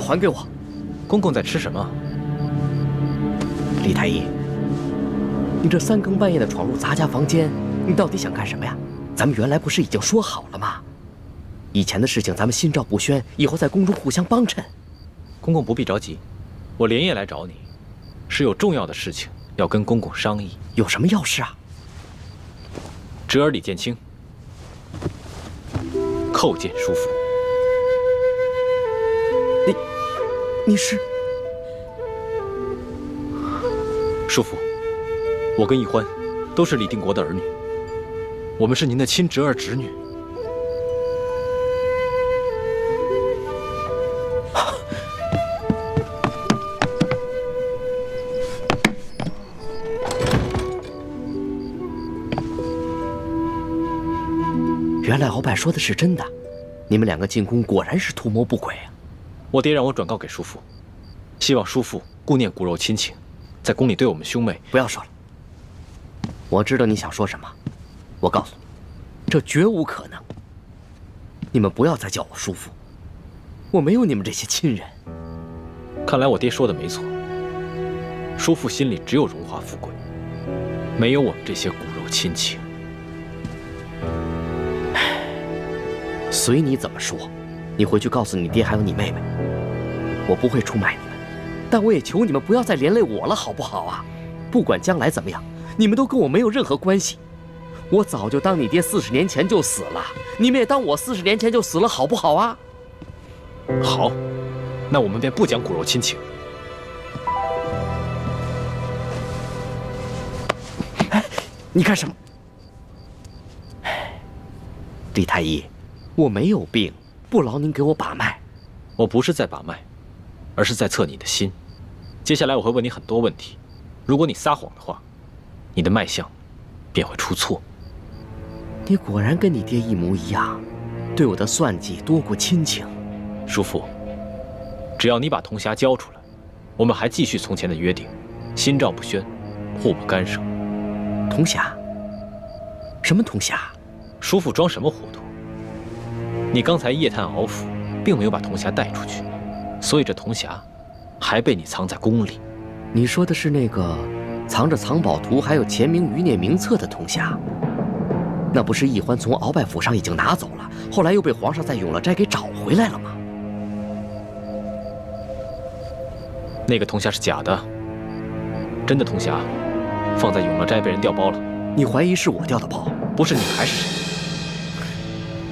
还给我。公公在吃什么？李太医，你这三更半夜的闯入咱家房间，你到底想干什么呀？咱们原来不是已经说好了吗？以前的事情咱们心照不宣，以后在宫中互相帮衬。公公不必着急，我连夜来找你，是有重要的事情要跟公公商议。有什么要事啊？侄儿李建清叩见叔父。你是？叔父，我跟奕欢都是李定国的儿女，我们是您的亲侄儿侄女。原来鳌拜说的是真的，你们两个进宫果然是图谋不轨啊！我爹让我转告给叔父，希望叔父顾念骨肉亲情，在宫里对我们兄妹。不要说了，我知道你想说什么。我告诉你，这绝无可能。你们不要再叫我叔父，我没有你们这些亲人。看来我爹说的没错，叔父心里只有荣华富贵，没有我们这些骨肉亲情。随你怎么说，你回去告诉你爹还有你妹妹，我不会出卖你们，但我也求你们不要再连累我了，好不好啊？不管将来怎么样，你们都跟我没有任何关系。我早就当你爹40年前就死了，你们也当我40年前就死了，好不好啊？好，那我们便不讲骨肉亲情。哎，你干什么？李太医，我没有病，不劳您给我把脉。我不是在把脉，而是在测你的心。接下来我会问你很多问题，如果你撒谎的话，你的脉象便会出错。你果然跟你爹一模一样，对我的算计多过亲情。叔父，只要你把铜匣交出来，我们还继续从前的约定，心照不宣，互不干涉。铜匣？什么铜匣？叔父装什么糊涂？你刚才夜探敖府，并没有把铜匣带出去，所以这铜匣还被你藏在宫里。你说的是那个藏着藏宝图还有钱明余孽名册的铜匣？那不是奕欢从鳌拜府上已经拿走了，后来又被皇上在永乐斋给找回来了吗？那个铜匣是假的，真的铜匣放在永乐斋被人调包了。你怀疑是我调的包？不是你还是谁？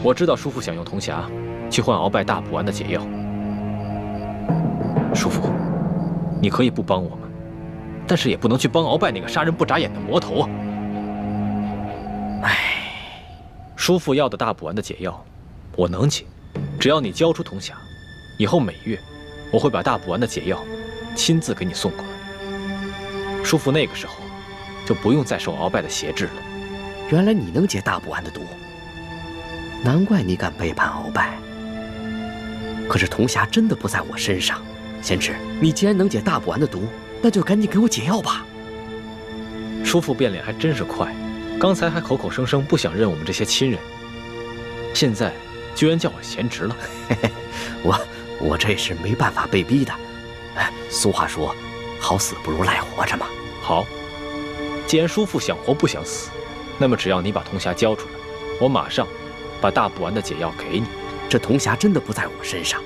我知道叔父想用铜匣去换鳌拜大补丸的解药。叔父，你可以不帮我们，但是也不能去帮鳌拜那个杀人不眨眼的魔头啊！唉，叔父要的大补丸的解药，我能解，只要你交出铜匣，以后每月我会把大补丸的解药亲自给你送过来。叔父那个时候就不用再受鳌拜的挟制了。原来你能解大补丸的毒，难怪你敢背叛鳌拜。可是铜匣真的不在我身上，贤侄，你既然能解大补丸的毒，那就赶紧给我解药吧。叔父变脸还真是快，刚才还口口声声不想认我们这些亲人，现在居然叫我贤侄了。我这是没办法被逼的。俗话说，好死不如赖活着嘛。好，既然叔父想活不想死，那么只要你把铜匣交出来，我马上把大补丸的解药给你。这铜匣真的不在我身上，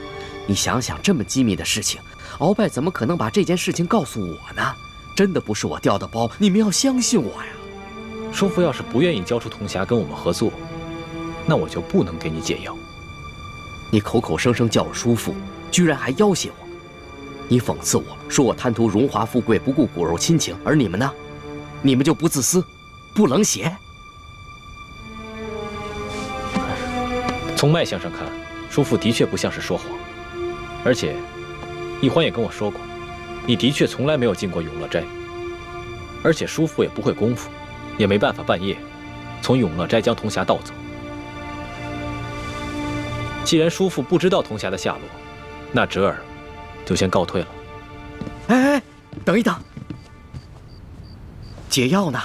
你想想，这么机密的事情，鳌拜怎么可能把这件事情告诉我呢？真的不是我调的包，你们要相信我呀。叔父要是不愿意交出铜匣跟我们合作，那我就不能给你解药。你口口声声叫我叔父，居然还要挟我，你讽刺我说我贪图荣华富贵，不顾骨肉亲情，而你们呢？你们就不自私，不冷血？从脉象上看，叔父的确不像是说谎，而且奕欢也跟我说过，你的确从来没有进过永乐斋，而且叔父也不会功夫，也没办法半夜从永乐斋将铜匣盗走。既然叔父不知道铜匣的下落，那侄儿就先告退了。哎，等一等，解药呢？